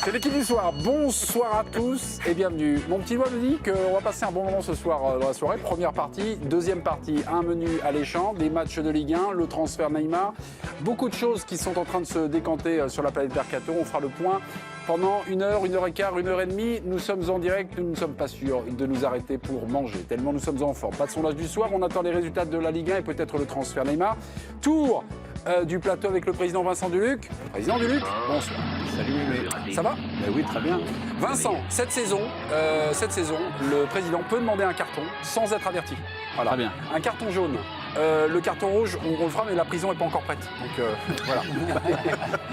C'est l'équipe du soir. Bonsoir à tous et bienvenue. Mon petit doigt me dit qu'on va passer un bon moment ce soir dans la soirée. Première partie, deuxième partie, un menu alléchant, des matchs de Ligue 1, le transfert Neymar. Beaucoup de choses qui sont en train de se décanter sur la planète Mercato. On fera le point pendant 1 heure, 1 heure et quart, 1 heure et demie. Nous sommes en direct, nous ne sommes pas sûrs de nous arrêter pour manger, tellement nous sommes en forme. Pas de sondage du soir, on attend les résultats de la Ligue 1 et peut-être le transfert Neymar. Tour du plateau avec le président Vincent Duluc. Président Duluc, bonsoir. Salut Mémé. Ça va? Ben oui, très bien. Vincent, cette saison, le président peut demander un carton sans être averti. Voilà. Très bien. Un carton jaune. Le carton rouge, on le fera, mais la prison n'est pas encore prête. Donc voilà.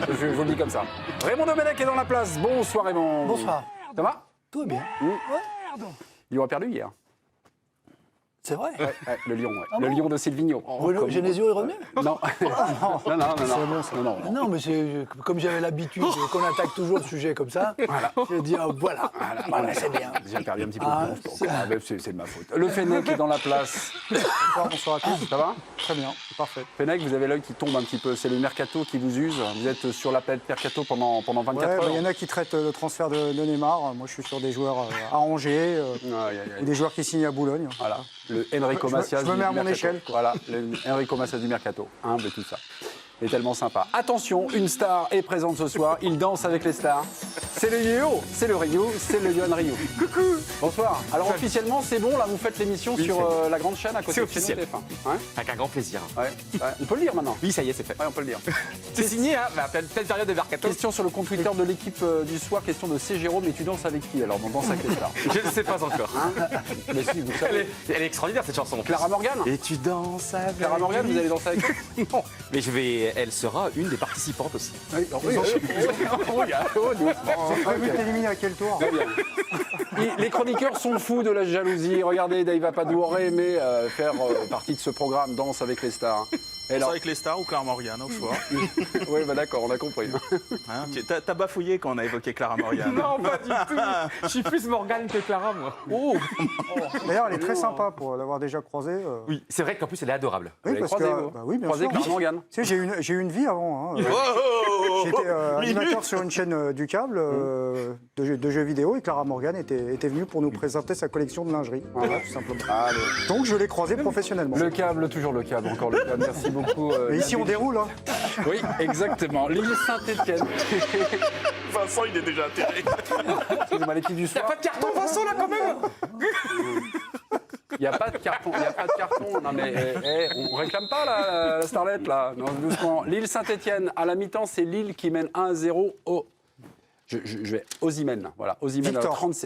je vous le dis comme ça. Raymond Domenech est dans la place. Bonsoir Raymond. Bonsoir. Ça va? Tout va bien. Lyon a perdu hier. C'est vrai. Ouais, le Lyon, ouais. Ah Le bon Lyon de Silvino. Bruno Genesio est revenu. Non. Non. Non, mais comme j'avais l'habitude qu'on attaque toujours le sujet comme ça, j'ai dit voilà, c'est bien. J'ai perdu un petit peu Ah, de temps. C'est de ma faute. Le Fennec est dans la place. Bonsoir à tous. Ça va? Très bien, parfait. Fennec, vous avez l'œil qui tombe un petit peu. C'est le mercato qui vous use. Vous êtes sur la planète mercato pendant 24 heures. Il y en a qui traitent le transfert de Neymar. Moi, je suis sur des joueurs à Angers et des joueurs qui signent à Boulogne. Voilà, le Enrico Macias je me mets à du mon mercato. échelle, quoi. Voilà, le Enrico Macias du mercato. Humble et tout ça. Il est tellement sympa. Attention, une star est présente ce soir. Il danse avec les stars. C'est le Yo, c'est le Rio, c'est le Yohan Rio. Coucou. Bonsoir. Alors officiellement, c'est bon, là vous faites l'émission sur la grande chaîne à côté de chez nous, TF1. Ouais. Avec un grand plaisir. Ouais. On peut le dire maintenant. Oui, ça y est, c'est fait. Ouais, on peut le dire. C'est signé, hein, à pleine période de mercato. Question sur le compte Twitter de l'équipe du soir, question de C. Jérôme, et tu danses avec qui alors dans Danse avec les stars? Je ne sais pas encore. Mais si, vous savez. Elle est extraordinaire cette chanson. Clara Morgan. Et tu danses avec. Clara Morgan, vous allez danser avec qui? Non, mais elle sera une des participantes aussi. Oui, Prévu de t'éliminer à quel tour? Les chroniqueurs sont fous de la jalousie. Regardez, Dave Apadou aurait aimé faire partie de ce programme Danse avec les stars. Et Danse alors, avec les stars ou Clara Morgan, au choix. oui, bah d'accord, on a compris. Hein, t'as bafouillé quand on a évoqué Clara Morgan. Non, pas du tout. Je suis plus Morgane que Clara, moi. Oh, D'ailleurs, elle est très sympa pour l'avoir déjà croisée. Oui, c'est vrai qu'en plus, elle est adorable. Vous l'avez croisée, vous oui, bien croisé sûr. Clara Morgan. Tu sais, j'ai eu une vie avant. Hein. J'étais animateur sur une chaîne du câble de jeux vidéo et Clara Morgan était venue pour nous présenter sa collection de lingerie. Voilà, tout simplement. Allez. Donc, je l'ai croisée professionnellement. Le câble, toujours le câble, encore le câble. Merci beaucoup. Mais ici, on déroule. Hein. Oui, exactement. L'île Saint-Étienne. Vincent, il est déjà atterré. Excusez-moi, l'équipe du soir. Pas de carton, Vincent, là, quand même. Il n'y a pas de carton, il n'y a pas de carton. Non mais on réclame pas la starlette là. Non, doucement. Lille Saint-Étienne, à la mi-temps, c'est Lille qui mène 1-0 au. Je vais Osimhen, voilà. Osimhen,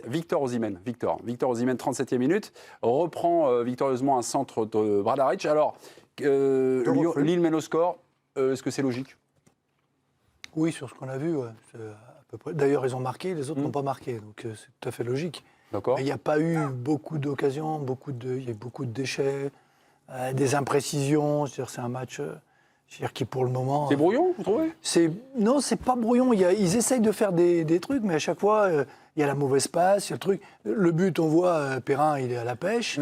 Victor Osimhen, Victor Osimhen, 37e minute, reprend victorieusement un centre de Bradaric. Alors, Lille mène au score. Est-ce que c'est logique? Oui, sur ce qu'on a vu, ouais, c'est à peu près. D'ailleurs, ils ont marqué, les autres n'ont pas marqué, donc c'est tout à fait logique. D'accord. Mais il n'y a pas eu beaucoup d'occasions, il y a eu beaucoup de déchets, des imprécisions. C'est-à-dire, c'est un match qui, pour le moment. C'est brouillon, vous trouvez? Non, c'est pas brouillon. Ils essayent de faire des trucs, mais à chaque fois, il y a la mauvaise passe, il y a le truc. Le but, on voit, Perrin, il est à la pêche.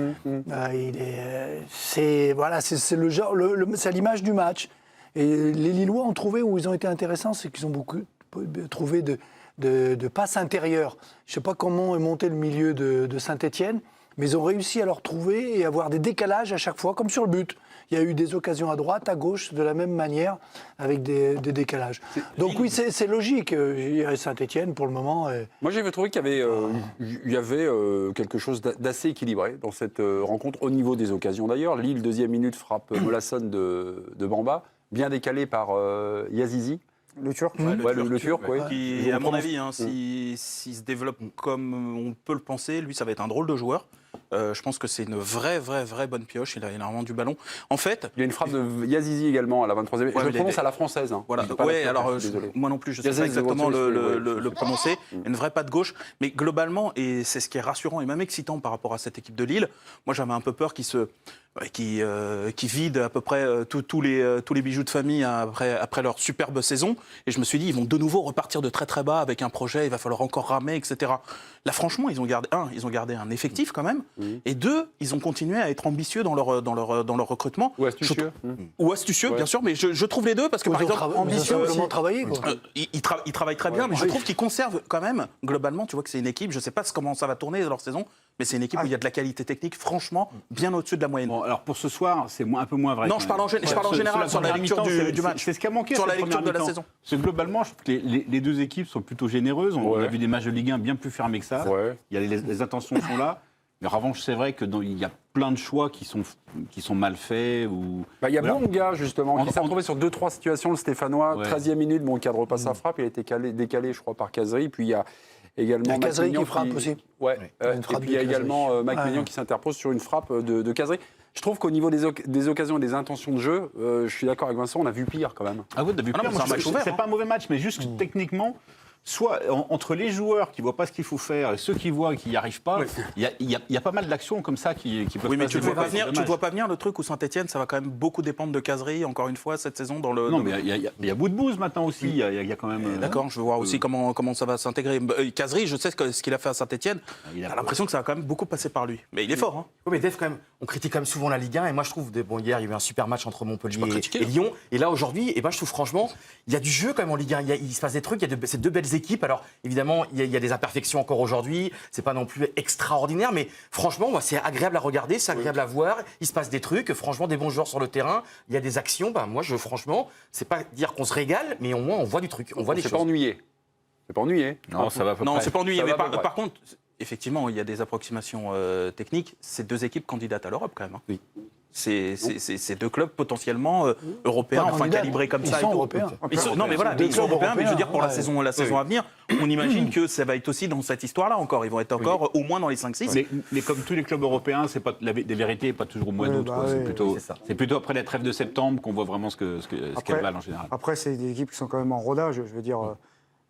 C'est le genre, c'est à l'image du match. Et les Lillois ont trouvé où ils ont été intéressants, c'est qu'ils ont beaucoup trouvé de passes intérieures. Je ne sais pas comment est monté le milieu de Saint-Étienne, mais ils ont réussi à leur trouver et avoir des décalages à chaque fois, comme sur le but. Il y a eu des occasions à droite, à gauche, de la même manière, avec des décalages. Donc oui, c'est logique. Saint-Étienne, pour le moment... Moi, j'ai trouvé qu'il y avait quelque chose d'assez équilibré dans cette rencontre, au niveau des occasions d'ailleurs. Lille, deuxième minute, frappe Molasson de Bamba, bien décalé par Yazizi. Le Turc. Le Turc, oui. Qui, à mon avis, s'il se développe comme on peut le penser, lui, ça va être un drôle de joueur. Je pense que c'est une vraie bonne pioche. Il a énormément du ballon. En fait, il y a une frappe de Yazizi également à la 23e. Je le prononce à la française. Hein. Voilà. Moi non plus, je ne sais pas exactement le prononcer. Il y a une vraie patte gauche. Mais globalement, et c'est ce qui est rassurant et même excitant par rapport à cette équipe de Lille, moi j'avais un peu peur qu'il se qui vide à peu près tous les bijoux de famille après leur superbe saison. Et je me suis dit, ils vont de nouveau repartir de très très bas avec un projet, il va falloir encore ramer, etc. Là, franchement, ils ont gardé un effectif quand même. Et 2, ils ont continué à être ambitieux dans leur recrutement. Ou astucieux. Ou astucieux, bien sûr, mais je trouve les deux parce que par exemple, ambitieux aussi. Travailler, quoi. ils travaillent très bien, mais je trouve qu'ils conservent quand même, globalement, tu vois que c'est une équipe, je ne sais pas comment ça va tourner dans leur saison, mais c'est une équipe où il y a de la qualité technique, franchement, bien au-dessus de la moyenne. Bon, alors pour ce soir, c'est un peu moins vrai. Non, je parle en général sur la lecture du match. C'est ce qui a manqué sur la cette lecture de première la mi-temps. saison. Parce que globalement, je trouve que les deux équipes sont plutôt généreuses. On a vu des matchs de Ligue 1 bien plus fermés que ça. Ouais. Il y a les intentions sont là. Mais en revanche, c'est vrai qu'il y a plein de choix qui sont mal faits. Il y a Voilà. Bonga, justement, qui s'est En- retrouvé sur 2-3 situations, le Stéphanois. Ouais. 13e minute, bon, il cadre pas sa frappe, il a été décalé, je crois, par Cazerie. Puis il y a également Il y a Mac Cazerie Maignan qui frappe aussi. Ouais. Une Et frappe puis il y a de Cazerie. également Mac Ouais. Maignan qui s'interpose sur une frappe de Cazerie. Je trouve qu'au niveau des occasions et des intentions de jeu, je suis d'accord avec Vincent, on a vu pire quand même. Ah oui, t'as vu Ah non, pire. mais c'est Moi, un match ouvert, c'est hein. pas un mauvais match, mais juste techniquement, soit entre les joueurs qui voient pas ce qu'il faut faire et ceux qui voient et qui n'y arrivent pas, il y a pas mal d'actions comme ça qui peuvent Oui, mais passer. tu ne vois Dommage. pas venir le truc où Saint-Etienne, ça va quand même beaucoup dépendre de Cazerie, encore une fois, cette saison dans le. Non, mais il y a bout de bouse maintenant aussi. Il y a quand même. D'accord, je veux voir aussi comment ça va s'intégrer. Cazerie, je sais ce qu'il a fait à Saint-Etienne. Il a- J'ai l'impression que ça va quand même beaucoup passer par lui. Mais il est fort, hein. Oui, mais Dave, quand même, on critique quand même souvent la Ligue 1. Et moi, je trouve, bon, hier, il y a eu un super match entre Montpellier pas critiqué, et Lyon. Et là, aujourd'hui, je trouve franchement, il y a du jeu quand même en Ligue 1. Il se passe des trucs, il y a ces deux belles équipes. Alors, évidemment, il y a des imperfections encore aujourd'hui. C'est pas non plus extraordinaire. Mais franchement, moi, c'est agréable à regarder, c'est agréable à voir. Il se passe des trucs. Franchement, des bons joueurs sur le terrain. Il y a des actions. Moi, franchement, c'est pas dire qu'on se régale, mais au moins, on voit du truc. On voit des C'est choses. pas ennuyé. C'est pas ennuyé. Non, ça va à peu Non, près. c'est pas ennuyé. Ça Mais va à peu près. par contre, effectivement, il y a des approximations techniques. C'est deux équipes candidates à l'Europe, quand même, hein. Oui. C'est deux clubs potentiellement européens, Pas enfin candidats. calibrés comme Ils ça. sont et tout. européens. Non, mais voilà, Deux ils sont clubs européens, mais je veux dire, pour la européens, saison à venir, on imagine que ça va être aussi dans cette histoire-là encore. Ils vont être encore au moins dans les 5-6. Mais comme tous les clubs européens, c'est pas des vérités, pas toujours au mois Oui, d'août. bah quoi. oui, C'est plutôt après la trêve de septembre qu'on voit vraiment ce qu'elles valent en général. Après, c'est des équipes qui sont quand même en rodage. Je veux dire,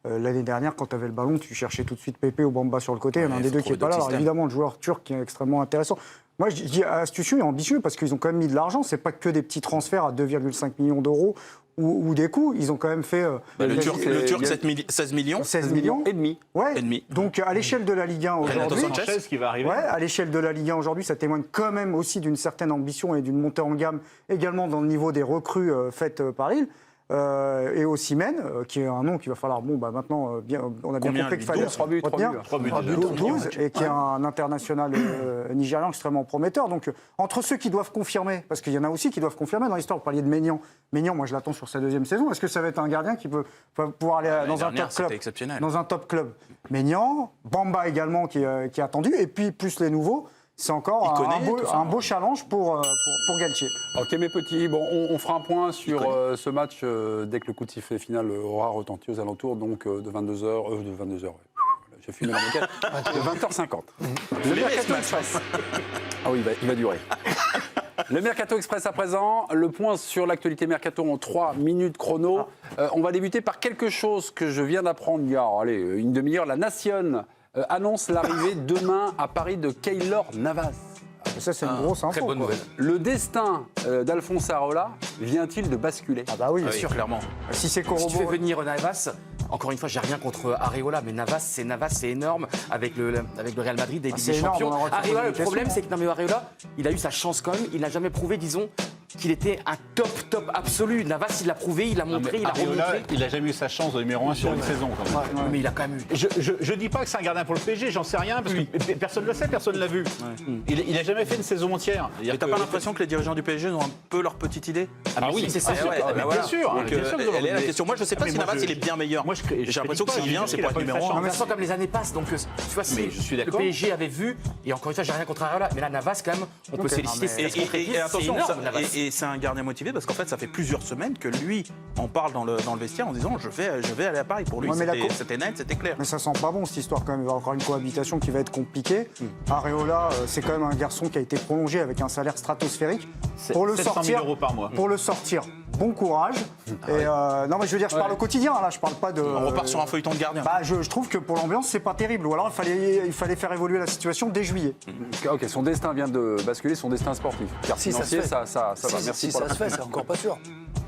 l'année dernière, quand tu avais le ballon, tu cherchais tout de suite Pépé ou Bamba sur le côté. Il y en a un des deux qui n'est pas là. Alors, évidemment, le joueur turc qui est extrêmement intéressant. Moi, je dis astucieux et ambitieux parce qu'ils ont quand même mis de l'argent. C'est pas que des petits transferts à 2,5 millions d'euros ou des coûts. Ils ont quand même fait. Le Turc, il y a 16 millions. 16 millions. Et demi. Ouais. Et demi. Donc, à l'échelle de la Ligue 1 Renato aujourd'hui. Sanchez. Sanchez qui va arriver. Ouais, à l'échelle de la Ligue 1 aujourd'hui, ça témoigne quand même aussi d'une certaine ambition et d'une montée en gamme également dans le niveau des recrues faites par Lille. Et Osimhen, qui est un nom qu'il va falloir. Bon, bah maintenant, on a bien Combien, compris lui, qu'il fallait 3 buts, 3 retenir. buts. 3 buts. 12, et qui est un international nigérian extrêmement prometteur. Donc, entre ceux qui doivent confirmer, parce qu'il y en a aussi qui doivent confirmer dans l'histoire, vous parliez de Maignan. Maignan, moi, je l'attends sur sa deuxième saison. Est-ce que ça va être un gardien qui peut pouvoir aller dans un top club exceptionnel. Dans un top club. Maignan, Bamba également qui est attendu, et puis plus les nouveaux. C'est encore Il connaît, tout ça. un beau challenge pour Galtier. Ok mes petits, bon, on fera un point sur ce match dès que le coup de sifflet final aura retenti aux alentours, donc de 22h, j'ai fumé la moquette, de 20h50. Le Mercato Express. Ah oui, il va durer. Le Mercato Express à présent, le point sur l'actualité Mercato en 3 minutes chrono. On va débuter par quelque chose que je viens d'apprendre il y a une demi-heure. La Nation annonce l'arrivée demain à Paris de Keylor Navas. Et ça, c'est une grosse info. Très bonne quoi. nouvelle. Le destin d'Alphonse Areola vient-il de basculer? Ah bah oui, Oui, clairement. si c'est Si tu fais corroboré. venir Navas, encore une fois, j'ai rien contre Areola, mais Navas, c'est énorme avec le Real Madrid et Ligue c'est des énorme, Champions. on aura Areola, le une problème, question, c'est que non, mais Areola, il a eu sa chance quand même. Il n'a jamais prouvé, disons, qu'il était un top absolu. Navas, il l'a prouvé, il l'a Non, montré, mais il a Areola, remontré. il n'a jamais eu sa chance de numéro 1 sur une saison. Quand même. Mais il a quand même eu. Je dis pas que c'est un gardien pour le PSG, j'en sais rien, parce que personne ne le sait, personne ne l'a vu. Il n'a jamais fait une saison entière. Et t'as pas l'impression que les dirigeants du PSG ont un peu leur petite idée? Ah oui, c'est ça. bien sûr, ouais, bien voilà. sûr. Donc, bien sûr que elle est la mais- question. Moi, je sais pas mais si moi, Navas je- il est bien meilleur. Moi, J'ai l'impression que s'il vient, c'est pour être numéro 1. En même temps, comme les années passent, donc tu vois, Mais je suis le d'accord. PSG avait vu, et encore une fois, j'ai rien contre Areola, mais là, Navas, quand même, on peut féliciter Et, cette concrétise, et attention, c'est énorme, Navas. c'est un gardien motivé parce qu'en fait, ça fait plusieurs semaines que lui en parle dans le vestiaire en disant je vais aller à Paris. Pour lui, Ouais, mais la c'était net, c'était clair. Mais ça sent pas bon cette histoire quand même. Il va y avoir encore une cohabitation qui va être compliquée. Areola, c'est quand même un garçon qui a été prolongé avec un salaire stratosphérique. Pour le 700 000 sortir, euros par mois. pour le sortir bon courage. Et non, mais je veux dire, je parle au quotidien, là, je parle pas de. On repart sur un feuilleton de gardien. Bah, je trouve que pour l'ambiance, c'est pas terrible. Ou alors, il fallait faire évoluer la situation dès juillet. Ok, son destin vient de basculer, son destin sportif. Car Si ça se financier, fait. ça va. Merci Si pour ça la se fait, c'est encore pas sûr.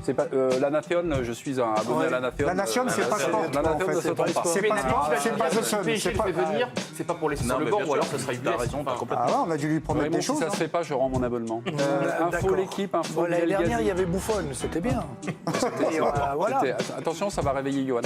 C'est pas l'Anathéon, je suis un abonné à l'Anathéon. La Nation, c'est pas sport. L'Anathéon en ne fait. se trompe pas. C'est pas sport, c'est pas The Sun. PSG C'est le pas. fait venir, c'est pas pour laisser sur le banc, ou alors ce sera une T'as raison, t'as complètement. Ah ouais, on a dû lui promettre Raymond, des si choses. ça se fait pas, je rends mon abonnement. Info D'accord. l'équipe, info Bon, l'année Bilal dernière, Ghazi. il y avait Buffon, c'était bien. Et, voilà. Attention, ça va réveiller Johan.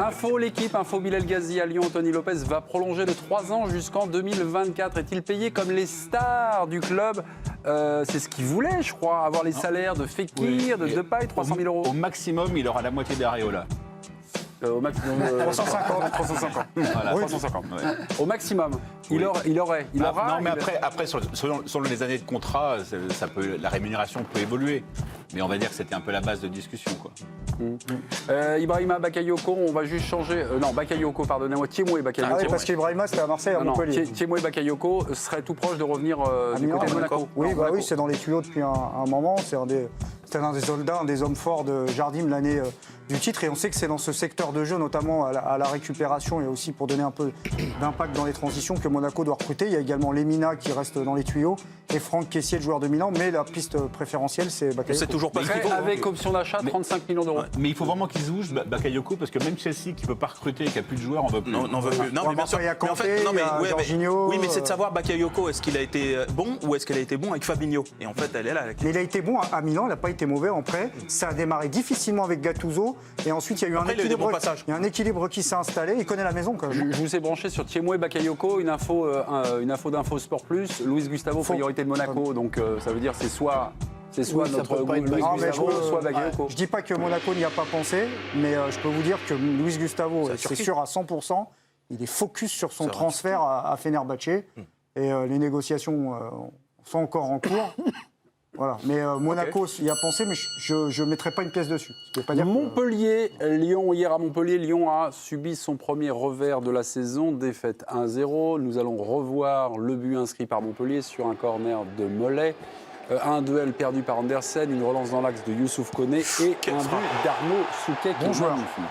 Info l'équipe, info Bilal Ghazi à Lyon, Anthony Lopez va prolonger de 3 ans jusqu'en 2024. Est-il payé comme les stars du club C'est ce qu'il voulait, je crois, avoir les salaires de Fekir, de Depay, 300 000 euros. Au maximum, il aura la moitié d'Areola. Au maximum. 350. 350. Voilà. 350. Ouais. Au maximum. Il aura. Non, mais après selon les années de contrat, la rémunération peut évoluer. Mais on va dire que c'était un peu la base de discussion, quoi. Ibrahima Bakayoko, on va juste changer. Non, Bakayoko, pardonnez-moi. Thiemoué Bakayoko. Ah oui, parce qu'Ibrahima, c'était à Marseille, à Non, Montpellier. Thiemoué Bakayoko serait tout proche de revenir du Milan, côté de Monaco. Monaco. Oui, Non, bah Monaco. oui, c'est dans les tuyaux depuis un moment. C'est un des soldats, un des hommes forts de Jardim l'année du titre. Et on sait que c'est dans ce secteur de jeu, notamment à la récupération et aussi pour donner un peu d'impact dans les transitions, que Monaco doit recruter. Il y a également Lemina qui reste dans les tuyaux et Franck Kessié, le joueur de Milan. Mais la piste préférentielle, c'est On Bakayoko. sait toujours pas ce qu'il Prêt faut. avec option d'achat, 35 millions d'euros. Mais il faut vraiment qu'il se bouge, Bakayoko, parce que même Chelsea, qui ne peut pas recruter et qui n'a plus de joueurs, on veut plus. Non, n'en veut plus. Non, mais bien sûr. Il y a Mais en fait, Kanté, non, mais, il y a ouais, mais- Jorginho, oui, mais c'est de savoir Bakayoko, est-ce qu'il a été bon ou est-ce qu'elle a été bon avec Fabinho. Et en fait, elle est là. Mais il a été bon à Milan, il n'a pas été mauvais en prêt. Ça a démarré difficilement avec Gattuso. Et ensuite, il y a eu Après, il a eu des bons passages. il y a un équilibre qui s'est installé. Il connaît la maison quand même. Je vous ai branché sur Thiemoué Bakayoko, une info d'Info Sport Plus. Luis Gustavo, priorité de Monaco. Donc ça veut dire c'est soit Oui, ça notre peut pas être Luis Non, mais Gustavo, soit Bakayoko. Je dis pas que Monaco n'y a pas pensé, mais je peux vous dire que Luis Gustavo, C'est la c'est Turquie. sûr à 100%, il est focus sur son C'est vrai. transfert à Fenerbahçe. Et les négociations sont encore en cours. Voilà. Mais Monaco y a pensé, mais je ne mettrai pas une pièce dessus. Ce qui veut pas dire que- Montpellier, Lyon, hier à Montpellier, Lyon a subi son premier revers de la saison, défaite 1-0. Nous allons revoir le but inscrit par Montpellier sur un corner de Mollet. Un duel perdu par Andersen, une relance dans l'axe de Youssouf Koné et un but d'Arnaud Souquet qui Bon est joueur. magnifique.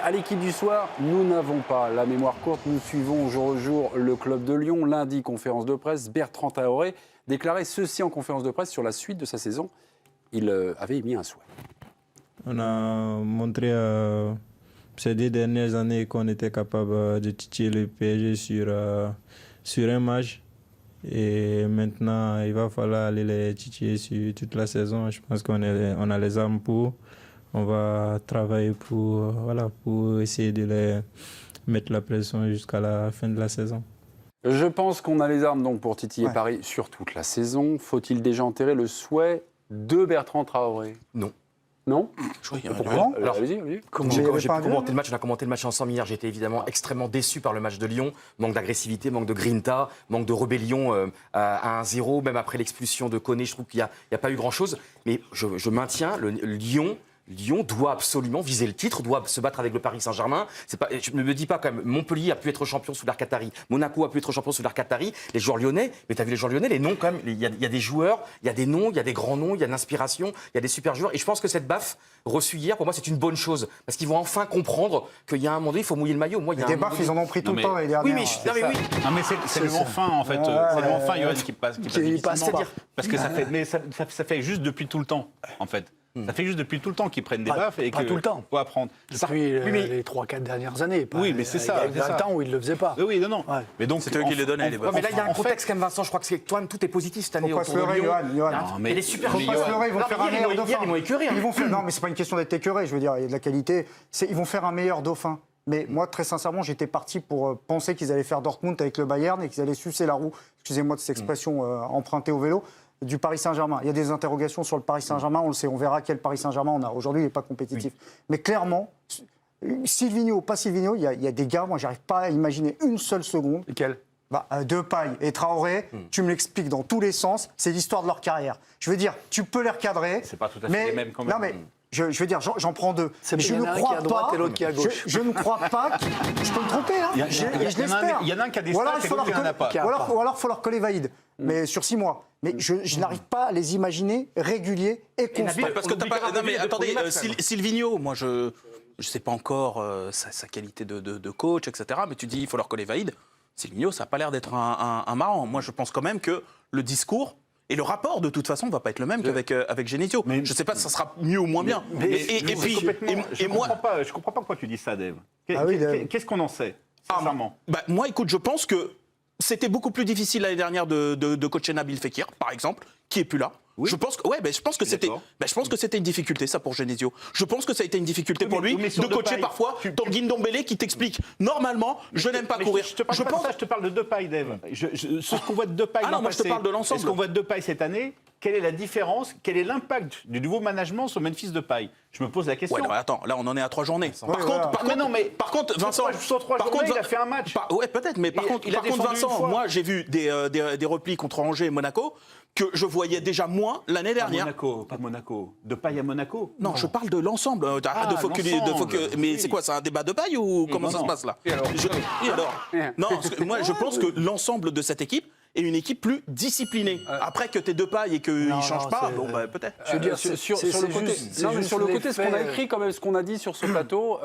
À l'équipe du soir, nous n'avons pas la mémoire courte. Nous suivons jour au jour le club de Lyon. Lundi, conférence de presse, Bertrand Traoré déclarait ceci en conférence de presse sur la suite de sa saison. Il avait émis un souhait. On a montré ces 2 dernières années qu'on était capable de titiller le PSG sur un match. Et maintenant, il va falloir aller les titiller sur toute la saison. Je pense qu'on a les armes pour. On va travailler pour essayer de les mettre la pression jusqu'à la fin de la saison. Je pense qu'on a les armes donc pour titiller Ouais. Paris sur toute la saison. Faut-il déjà enterrer le souhait de Bertrand Traoré? Non. Non? Pourquoi Alors, Allez-y. Il y J'ai avait j'ai pas un pu duel, commenter le match, on a commenté le match ensemble hier. J'étais évidemment extrêmement déçu par le match de Lyon. Manque d'agressivité, manque de grinta, manque de rébellion à 1-0. Même après l'expulsion de Koné, je trouve qu'il n'y a pas eu grand-chose. Mais je maintiens, Lyon doit absolument viser le titre, doit se battre avec le Paris Saint-Germain. Je ne me dis pas quand même, Montpellier a pu être champion sous l'ère Qatari, Monaco a pu être champion sous l'ère Qatari, les joueurs lyonnais, mais tu as vu les joueurs lyonnais, les noms quand même, il y a des joueurs, il y a des noms, il y a des grands noms, il y a de l'inspiration, il y a des super joueurs. Et je pense que cette baffe reçue hier, pour moi, c'est une bonne chose. Parce qu'ils vont enfin comprendre qu'il y a un moment donné, il faut mouiller le maillot. Moi, il y a Des un moment baffes, donné- ils en ont pris tout Non, le mais- temps l'année Oui, dernière. mais, oui. Non, mais c'est le vent fin, en fait. Ouais, C'est le vent fin, Johan, qui passe Qui difficilement. passe pas. C'est-à-dire- Parce que ça fait juste depuis tout le temps, en fait. Ça fait juste depuis tout le temps qu'ils prennent des Pas- baffes et pas que tout le temps. faut apprendre. Depuis Oui, mais- les 3-4 dernières années. Oui, mais c'est ça, Il y a c'est un ça. temps où il ne le faisait pas. Oui, non. Ouais. Mais donc, C'est eux qui les donnaient, les baffes. Ouais, mais là, il y a un en fait- contexte quand même, Vincent. Je crois que toi-même, tout est positif cette année. Faut pas autour se de leurrer, Lyon. Johan. Il y a un- Non, mais- il est super. Faut Faut pas se leurrer, ils vont Non, faire mais un hier, meilleur hier, dauphin. ils m'ont écœuré, hein. Ils vont faire... Non, mais c'est pas une question d'être écœuré, je veux dire, il y a de la qualité. Ils vont faire un meilleur dauphin. Mais moi, très sincèrement, j'étais parti pour penser qu'ils allaient faire Dortmund avec le Bayern et qu'ils allaient sucer la roue, excusez-moi de cette expression empruntée au vélo, du Paris Saint-Germain. Il y a des interrogations sur le Paris Saint-Germain, on le sait, on verra quel Paris Saint-Germain on a. Aujourd'hui, il n'est pas compétitif. Mais clairement, Silvino, pas Silvino, il y a des gars, moi, j'arrive pas à imaginer une seule seconde. Lesquels? Depay et Traoré, tu me l'expliques dans tous les sens, c'est l'histoire de leur carrière. Je veux dire, tu peux les recadrer. C'est pas tout à fait mais, les mêmes quand même. Non, mais je veux dire, j'en prends deux. C'est Je il y en ne a un qui crois est à droite pas. et l'autre qui est à gauche. Je ne crois pas. Je peux me tromper, hein. Il y en a un- Et je l'espère. il y en a un qui a des Ou alors, stats il et faut l'autre leur qui en a coller- pas. ou alors, il faut leur coller Vaïd. mais sur 6 mois. Mais je n'arrive pas à les imaginer réguliers et constants. Parce que t'as pas. Non, mais attendez, Silvinho, moi je sais pas encore sa qualité de coach, etc. Mais tu dis, il faut leur coller valide. Silvinho, ça n'a pas l'air d'être un marrant. Moi, je pense quand même que le discours et le rapport, de toute façon, ne va pas être le même qu'avec Genesio. Je ne sais pas si ça sera mieux ou moins bien. Je ne comprends pas pourquoi tu dis ça, Dave. Qu'est-ce qu'on en sait, sincèrement? Moi, écoute, je pense que c'était beaucoup plus difficile l'année dernière de coacher Nabil Fekir, par exemple, qui est plus là. Oui. Je pense que c'était une difficulté, ça, pour Genesio. Je pense que ça a été une difficulté pour lui de coacher parfois Tanguy Ndombele qui t'explique normalement, je n'aime pas courir. Je te parle pas de ça, je te parle de Depay, Dave. Ce qu'on voit de Depay moi je te parle de l'ensemble. Ce qu'on voit de Depay cette année, quelle est la différence, quel est l'impact du nouveau management sur Memphis Depay? Je me pose la question. Ouais, non, attends, là on en est à 3 journées. Par contre, Vincent, sur 3 journées, il a fait un match. Ouais, peut-être, mais par contre, Vincent, moi j'ai vu des replis contre Angers et Monaco que je voyais déjà moins l'année dernière. Pas Monaco. Depay à Monaco. Non, je parle de l'ensemble. Mais c'est quoi, c'est un débat de paille ou comment ça se passe là? Et alors Non, parce que moi je pense que l'ensemble de cette équipe est une équipe plus disciplinée. Après que t'es Depay et qu'il ne change pas, peut-être. Je veux dire, sur le côté, ce qu'on a écrit, quand même, ce qu'on a dit sur ce plateau,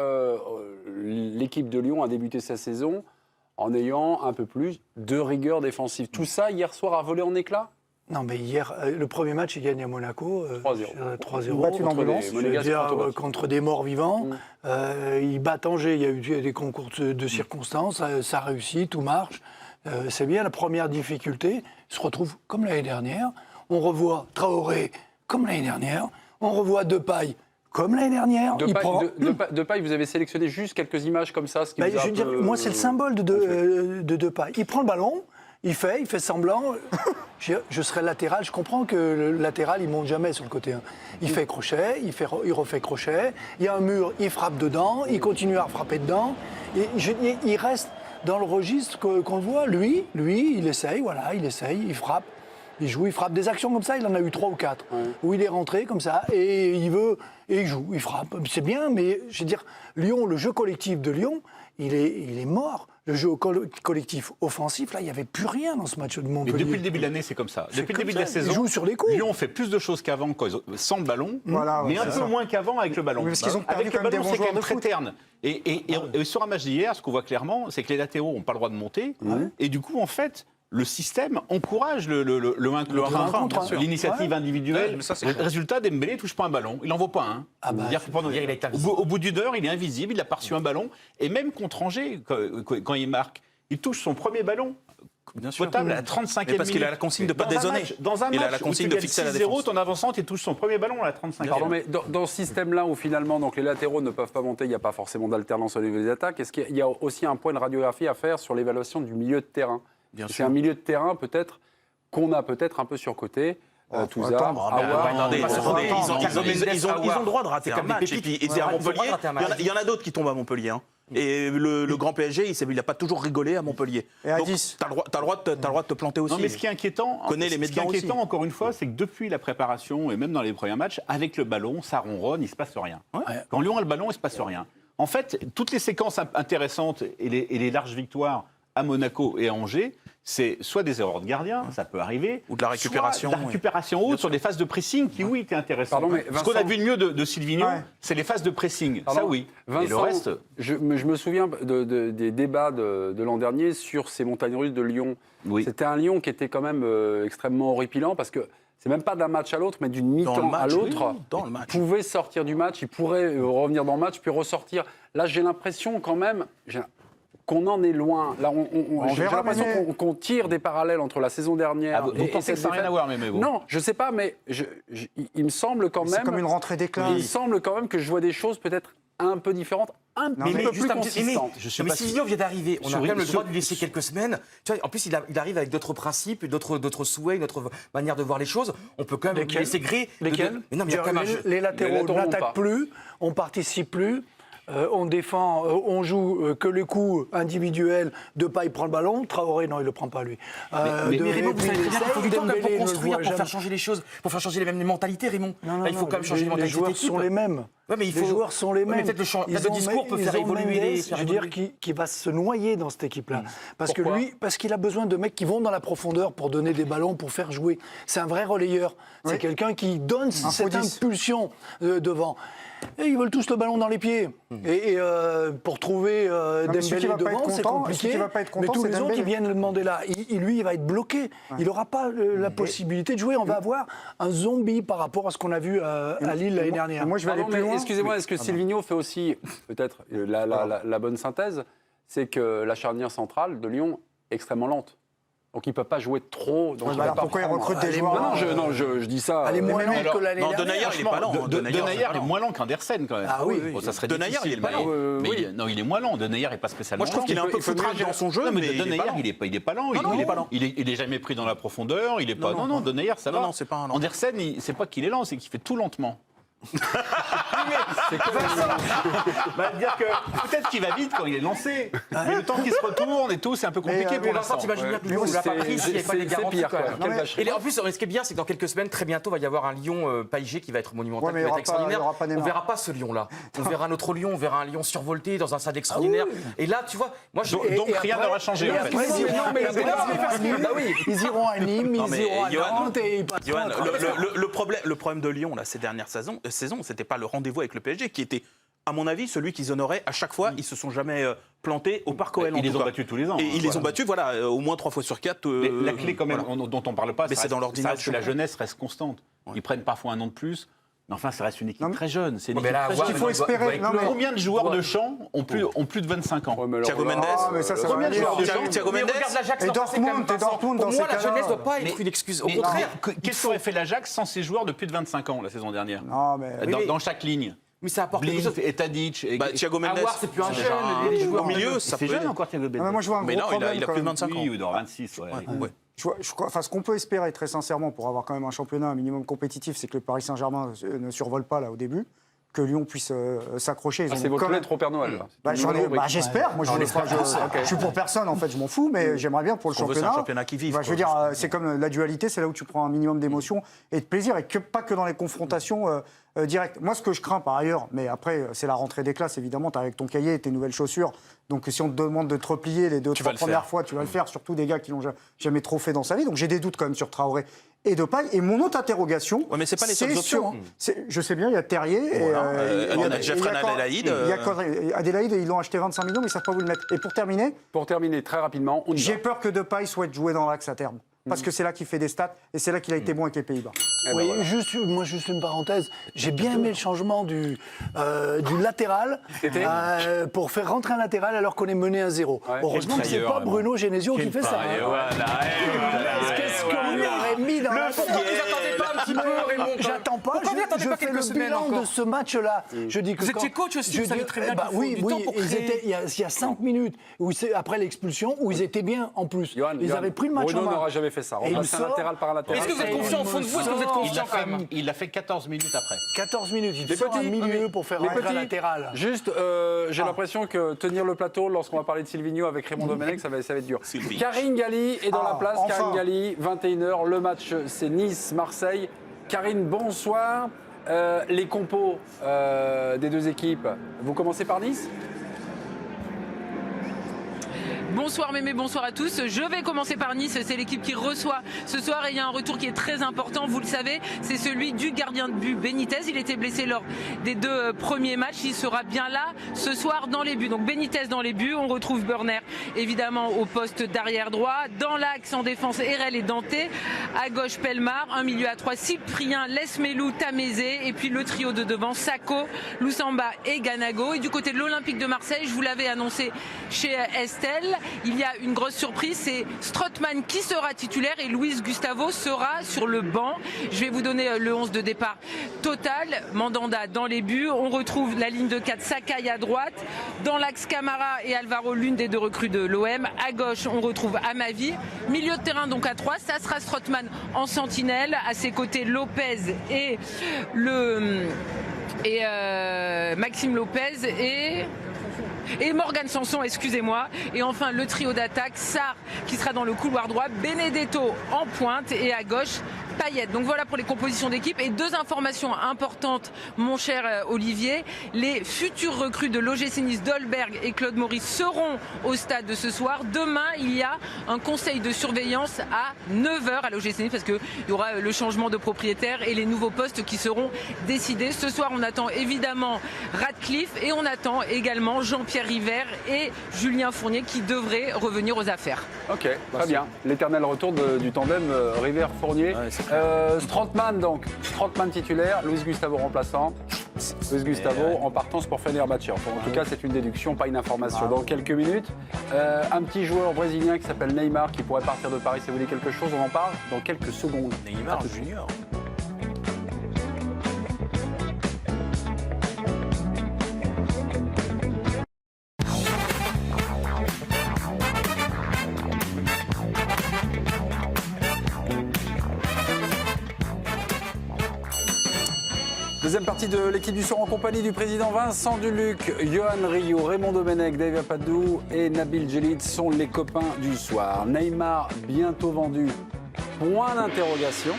l'équipe de Lyon a débuté sa saison en ayant un peu plus de rigueur défensive. Tout ça, hier soir, a volé en éclats? Non, mais hier, le premier match, il gagne à Monaco. 3-0. Battu l'ambulance. Contre des morts vivants. Ils battent Angers. Il y a eu des concours de circonstances. Ça réussit, tout marche. C'est bien la première difficulté. Ils se retrouvent comme l'année dernière. On revoit Traoré comme l'année dernière. On revoit Depay comme l'année dernière. Depay, vous avez sélectionné juste quelques images comme ça. Moi, c'est le symbole de Depay. Il prend le ballon. Il fait semblant. Je serais latéral. Je comprends que le latéral, il monte jamais sur le côté. Il fait crochet, il refait crochet. Il y a un mur, il frappe dedans. Il continue à frapper dedans. Il reste dans le registre qu'on voit. Lui, il essaye, il frappe. Il joue, il frappe des actions comme ça. Il en a eu 3 ou 4 où il est rentré comme ça et il joue, il frappe. C'est bien, mais je veux dire, Lyon, le jeu collectif de Lyon, il est mort. Le jeu collectif offensif, là, il n'y avait plus rien dans ce match de Montpellier. Mais depuis le début de l'année, c'est comme ça. Depuis le début de la saison, ils jouent sur les coups. Lyon fait plus de choses qu'avant sans le ballon, mais un peu moins qu'avant avec le ballon. Parce qu'ils ont perdu avec le ballon, c'est quand même très foot. terne. Et sur un match d'hier, ce qu'on voit clairement, c'est que les latéraux n'ont pas le droit de monter. Et du coup, en fait, le système encourage le 1 contre 1, l'initiative individuelle. Le résultat, Dembélé ne touche pas un ballon. Il n'en vaut pas un. Au bout d'une heure, il est invisible, il a pas reçu un ballon. Et même contre Angers, quand il marque, il touche son premier ballon. Bien sûr. Potable à 35e minute. Parce qu'il a la consigne de ne pas dézonner. Dans un match, il a la consigne de fixer la défense. ton avançante, il touche son premier ballon à la 35e. Pardon, mais dans ce système-là où finalement donc, les latéraux ne peuvent pas monter, il n'y a pas forcément d'alternance au niveau des attaques, est-ce qu'il y a aussi un point de radiographie à faire sur l'évaluation du milieu de terrain? C'est un milieu de terrain peut-être qu'on a peut-être un peu surcoté. Touzard, ils ont le droit de rater un match. Et puis, à Montpellier, il y en a d'autres qui tombent à Montpellier. Et le grand PSG, il n'a pas toujours rigolé à Montpellier. Et à donc, 10. tu as le droit de te planter aussi. Non, mais ce qui est inquiétant, encore une fois, c'est que depuis la préparation, et même dans les premiers matchs, avec le ballon, ça ronronne, il ne se passe rien. Quand Lyon a le ballon, il ne se passe rien. En fait, toutes les séquences intéressantes et les larges victoires à Monaco et à Angers, c'est soit des erreurs de gardien, ça peut arriver, ou de la récupération, haute sur des phases de pressing qui, oui, étaient intéressantes. Pardon, mais Vincent, ce qu'on a vu de mieux de Silvinho, c'est les phases de pressing. Pardon, ça, oui. Vincent, et le reste... je me souviens des débats de l'an dernier sur ces montagnes russes de Lyon. Oui. C'était un Lyon qui était quand même extrêmement horripilant parce que c'est même pas d'un match à l'autre, mais d'une mi-temps à l'autre. Il pouvait sortir du match, il pourrait revenir dans le match, puis ressortir. Là, j'ai l'impression quand même... qu'on en est loin. Là, j'ai l'impression qu'on tire des parallèles entre la saison dernière vous pensez que ça n'a rien à voir, mais bon. Non, je ne sais pas, mais il me semble quand même... C'est comme une rentrée d'éclat. Il me semble quand même que je vois des choses peut-être un peu différentes, un peu plus consistantes. Mais Silvinho vient d'arriver. On a quand même le droit de lui laisser quelques semaines. Tu vois, en plus, il arrive avec d'autres principes, d'autres souhaits, une autre manière de voir les choses. On peut quand même lui laisser gré. Lesquels Les latéraux n'attaquent plus, on ne participe plus. On défend, on joue que les coups individuels. Depay prend le ballon, Traoré, non, il ne le prend pas lui. Mais Raymond, vous savez très bien qu'il faut du temps pour construire, pour faire changer les choses, pour faire changer les mentalités, Raymond. Non, il faut quand même changer les mentalités. Les joueurs sont les mêmes. Ouais, mais les joueurs sont les mêmes. Le discours peut faire évoluer les. Je veux dire qui va se noyer dans cette équipe-là. Parce qu'il a besoin de mecs qui vont dans la profondeur pour donner des ballons, pour faire jouer. C'est un vrai relayeur. C'est quelqu'un qui donne cette impulsion devant. Et ils veulent tous le ballon dans les pieds. Et pour trouver Dembélé devant, c'est compliqué. Mais tous les autres, ils viennent le demander là. Lui, il va être bloqué. Il n'aura pas la possibilité de jouer. On va avoir un zombie par rapport à ce qu'on a vu à Lille l'année dernière. Moi, je vais aller plus loin. Excusez-moi, est-ce que Silvino fait aussi, peut-être, la bonne synthèse, c'est que la charnière centrale de Lyon est extrêmement lente. Donc ils ne peuvent pas jouer trop. Donc pourquoi ils recrutent des joueurs je dis ça. Elle est moins lente que l'année dernière. Denayer, il n'est pas lent. Denayer est moins lent qu'Andersen, quand même. Ah oui. Ça serait Denayer, il est pas lent. Non, il est moins lent. Denayer n'est pas spécialement lent. Moi, je trouve qu'il est un peu foutrage dans son jeu, mais Denayer, il n'est pas lent. Il est pas lent. Il est jamais pris dans la profondeur. Il est pas. Non, Denayer, ça va. Non, c'est pas un lent. Andersen, c'est pas qu'il est lent, c'est qu'il fait tout lentement. Dire que peut-être qu'il va vite quand il est lancé, mais le temps qu'il se retourne et tout, c'est un peu compliqué pour l'instant. T'imagines bien que Lyon ne l'a pas pris s'il n'y avait pas les garanties. Et en plus, ce qui est bien, c'est que dans quelques semaines, très bientôt, il va y avoir un Lyon PSG qui va être monumental, qui va être extraordinaire. On ne verra pas ce Lyon-là. On verra notre Lyon, on verra un Lyon survolté dans un stade extraordinaire. Et là, tu vois, moi, donc rien n'aura changé. Ils iront à Nîmes, ils iront à Nantes et ils passeront. Le problème de Lyon, là, ces dernières saisons, c'était pas le rendez-vous avec le PSG qui était, à mon avis, celui qu'ils honoraient à chaque fois. Ils se sont jamais plantés au Parc OL. Ils les ont battus tous les ans. Et ils les ont battus, voilà, au moins 3 fois sur 4. La clé, quand même, dont on parle pas, c'est dans l'ordinateur. La jeunesse reste constante. Ils prennent parfois un an de plus. Mais enfin, ça reste une équipe très jeune. C'est une équipe très jeune. Il faut espérer. Combien de joueurs de champ ont plus de 25 ans? Thiago Mendes. Combien de joueurs de champ? Thiago Mendes. Et Dortmund, pour moi, la jeunesse ne doit pas être une excuse. Au contraire, qu'est-ce qu'aurait fait l'Ajax sans ces joueurs de plus de 25 ans la saison dernière? Dans chaque ligne. Mais ça apporte quelque chose. Et Tadic. Thiago Mendes. C'est plus un jeune. Les joueurs au milieu, ça peut. C'est jeune encore, Thiago Mendes. Moi, je vois un gros problème. Il a plus de 25 ans. Oui, il doit avoir 26. Ce qu'on peut espérer très sincèrement pour avoir quand même un championnat un minimum compétitif, c'est que le Paris Saint-Germain ne survole pas là au début, que Lyon puisse s'accrocher. C'est votre lettre au Père Noël. J'espère. Moi, je suis pour personne en fait, je m'en fous, mais j'aimerais bien pour le championnat. C'est un championnat qui vive. Je veux dire, c'est comme la dualité, c'est là où tu prends un minimum d'émotion et de plaisir, et pas que dans les confrontations directes. Moi, ce que je crains par ailleurs, mais après, c'est la rentrée des classes, évidemment, tu as avec ton cahier et tes nouvelles chaussures. Donc, si on te demande de te replier les 2-3 premières fois, tu vas le faire, surtout des gars qui l'ont jamais trop fait dans sa vie. Donc, j'ai des doutes quand même sur Traoré et Depay. Et mon autre interrogation, mais c'est pas les seules options. Je sais bien, il y a Terrier. On a Jeffrey Adélaïde. Il y a Adélaïde, ils l'ont acheté 25 millions, mais ils ne savent pas où le mettre. Et pour terminer, très rapidement, j'ai peur que Depay souhaite jouer dans l'axe à terme. Parce que c'est là qu'il fait des stats et c'est là qu'il a été bon avec les Pays-Bas. Oui, juste une parenthèse. J'ai bien aimé le changement du latéral pour faire rentrer un latéral alors qu'on est mené 1-0. Heureusement que c'est pas Bruno Genesio qui fait ça. Qu'est-ce qu'on lui aurait mis dans la tête? J'attends pas. Je fais le bilan de ce match-là. Je dis que vous étiez coach aussi, vous savez très bien qu'il faut du temps pour créer. Il y a 5 minutes après l'expulsion où ils étaient bien en plus. Ils avaient pris le match en main. Bruno n'aura jamais fait ça. Remplacer un latéral par un latéral. Est-ce que vous êtes confiant au fond de vous? Est-ce que vous êtes confiant quand même? Il l'a fait 14 minutes après. 14 minutes. Il sort un milieu pour faire rentrer un latéral. Juste, j'ai l'impression que tenir le plateau lorsqu'on va parler de Silvino avec Raymond Domenech, ça va être dur. Karine Galli est dans la place. Karine Galli, 21h. Le match, c'est Nice-Marseille. Karine, bonsoir. Les compos des deux équipes. Vous commencez par Nice ? Bonsoir Mémé, bonsoir à tous. Je vais commencer par Nice, c'est l'équipe qui reçoit ce soir et il y a un retour qui est très important, vous le savez, c'est celui du gardien de but Benitez. Il était blessé lors des 2 premiers matchs, il sera bien là ce soir dans les buts. Donc Benitez dans les buts, on retrouve Burner évidemment au poste d'arrière droit. Dans l'axe en défense, Erel et Danté. À gauche, Pelmar, un milieu à 3, Cyprien, Lesmelou, Tamézé. Et puis le trio de devant, Sako, Loussamba et Ganago. Et du côté de l'Olympique de Marseille, je vous l'avais annoncé chez Estelle, il y a une grosse surprise, c'est Strootman qui sera titulaire et Luis Gustavo sera sur le banc. Je vais vous donner le 11 de départ total. Mandanda dans les buts, on retrouve la ligne de 4, Sakai à droite. Dans l'axe, Camara et Alvaro, l'une des 2 recrues de l'OM. À gauche, on retrouve Amavi. Milieu de terrain donc à 3, ça sera Strootman en sentinelle. À ses côtés, Lopez et Maxime Lopez et et Morgan Sanson, excusez-moi. Et enfin, le trio d'attaque, Sarr qui sera dans le couloir droit, Benedetto en pointe et à gauche, Payet. Donc voilà pour les compositions d'équipe. Et 2 informations importantes, mon cher Olivier. Les futurs recrues de l'OGC Nice, Dolberg et Claude Maurice seront au stade de ce soir. Demain, il y a un conseil de surveillance à 9h à l'OGC Nice parce qu'il y aura le changement de propriétaire et les nouveaux postes qui seront décidés. Ce soir, on attend évidemment Radcliffe et on attend également Jean-Pierre River et Julien Fournier qui devraient revenir aux affaires. Ok, très bien. L'éternel retour du tandem River-Fournier. Strootman donc, Strootman titulaire, Luis Gustavo remplaçant. Luis Gustavo en partance pour Fenerbahçe. Enfin, en tout cas, c'est une déduction, pas une information. Dans quelques minutes, un petit joueur brésilien qui s'appelle Neymar qui pourrait partir de Paris. Si vous voulez quelque chose, on en parle dans quelques secondes. Neymar Junior. Deuxième partie de l'équipe du soir en compagnie du président Vincent Duluc, Johan Rio, Raymond Domenech, Dave Apadou et Nabil Djellit sont les copains du soir. Neymar bientôt vendu, point d'interrogation.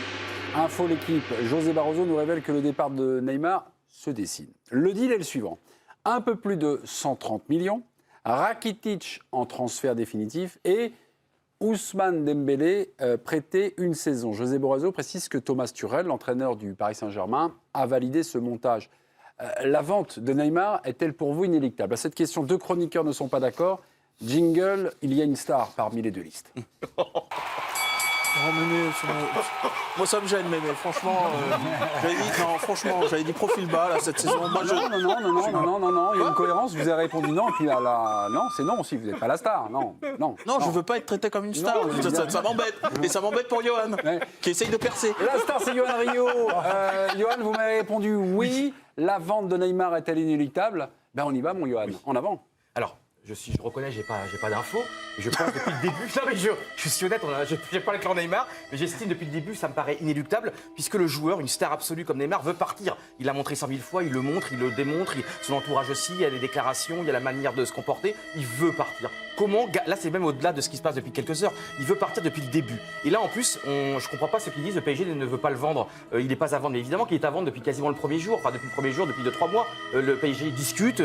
Info l'équipe, José Barroso nous révèle que le départ de Neymar se dessine. Le deal est le suivant, un peu plus de 130 millions, Rakitic en transfert définitif et Ousmane Dembélé prêté une saison. José Barroso précise que Thomas Tuchel, l'entraîneur du Paris Saint-Germain, a validé ce montage. La vente de Neymar est-elle pour vous inéluctable ? À cette question, 2 chroniqueurs ne sont pas d'accord. Jingle, il y a une star parmi les 2 listes. Moi, ça me gêne, mais franchement, j'avais dit profil bas là, cette saison. Moi, Non, il y a une cohérence. Vous avez répondu non, et puis là, non, c'est non aussi. Vous n'êtes pas la star, non. Je veux pas être traité comme une star. Ça m'embête. Et ça m'embête pour Johan, qui essaye de percer. La star, c'est Johan Rio. Johan, vous m'avez répondu oui. La vente de Neymar est-elle inéluctable ? Ben, on y va, mon Johan. En avant. Alors, je reconnais, j'ai pas d'infos. Je pense depuis le début, non mais je suis honnête, j'ai pas le clan Neymar, mais j'estime depuis le début, ça me paraît inéluctable, puisque le joueur, une star absolue comme Neymar, veut partir. Il l'a montré 100 000 fois, il le montre, il le démontre, son entourage aussi, il y a des déclarations, il y a la manière de se comporter, il veut partir. Comment, là c'est même au-delà de ce qui se passe depuis quelques heures, il veut partir depuis le début. Et là en plus, je comprends pas ce qu'ils disent, le PSG ne veut pas le vendre, il n'est pas à vendre, mais évidemment qu'il est à vendre depuis quasiment le premier jour, enfin depuis le premier jour, depuis 2-3 mois, le PSG discute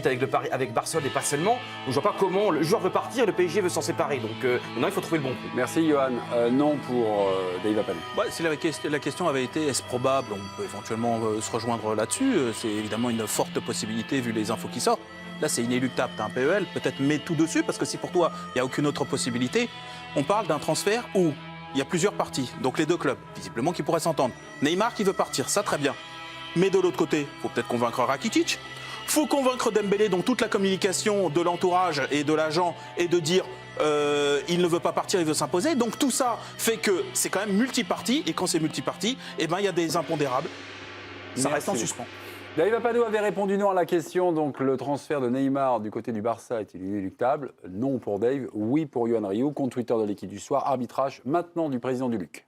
avec Barcelone et pas seulement, donc je vois pas comment le joueur veut partir, le PSG veut s'en séparer, donc maintenant il faut trouver le bon prix. Merci Johan, non pour Dave Apadou. Si la question avait été est-ce probable, on peut éventuellement se rejoindre là-dessus, c'est évidemment une forte possibilité vu les infos qui sortent. Là, c'est inéluctable, tu as un PEL, peut-être mets tout dessus, parce que si pour toi, il n'y a aucune autre possibilité, on parle d'un transfert où il y a plusieurs parties, donc les 2 clubs, visiblement, qui pourraient s'entendre. Neymar qui veut partir, ça très bien. Mais de l'autre côté, il faut peut-être convaincre Rakitic, il faut convaincre Dembélé, donc toute la communication de l'entourage et de l'agent est de dire il ne veut pas partir, il veut s'imposer. Donc tout ça fait que c'est quand même multiparti, et quand c'est multiparti, il y a des impondérables. Ça reste en suspens. Dave Apadou avait répondu non à la question, donc le transfert de Neymar du côté du Barça est-il inéluctable ? Non pour Dave, oui pour Johan Rio, compte Twitter de l'équipe du soir, arbitrage maintenant du président Duluc.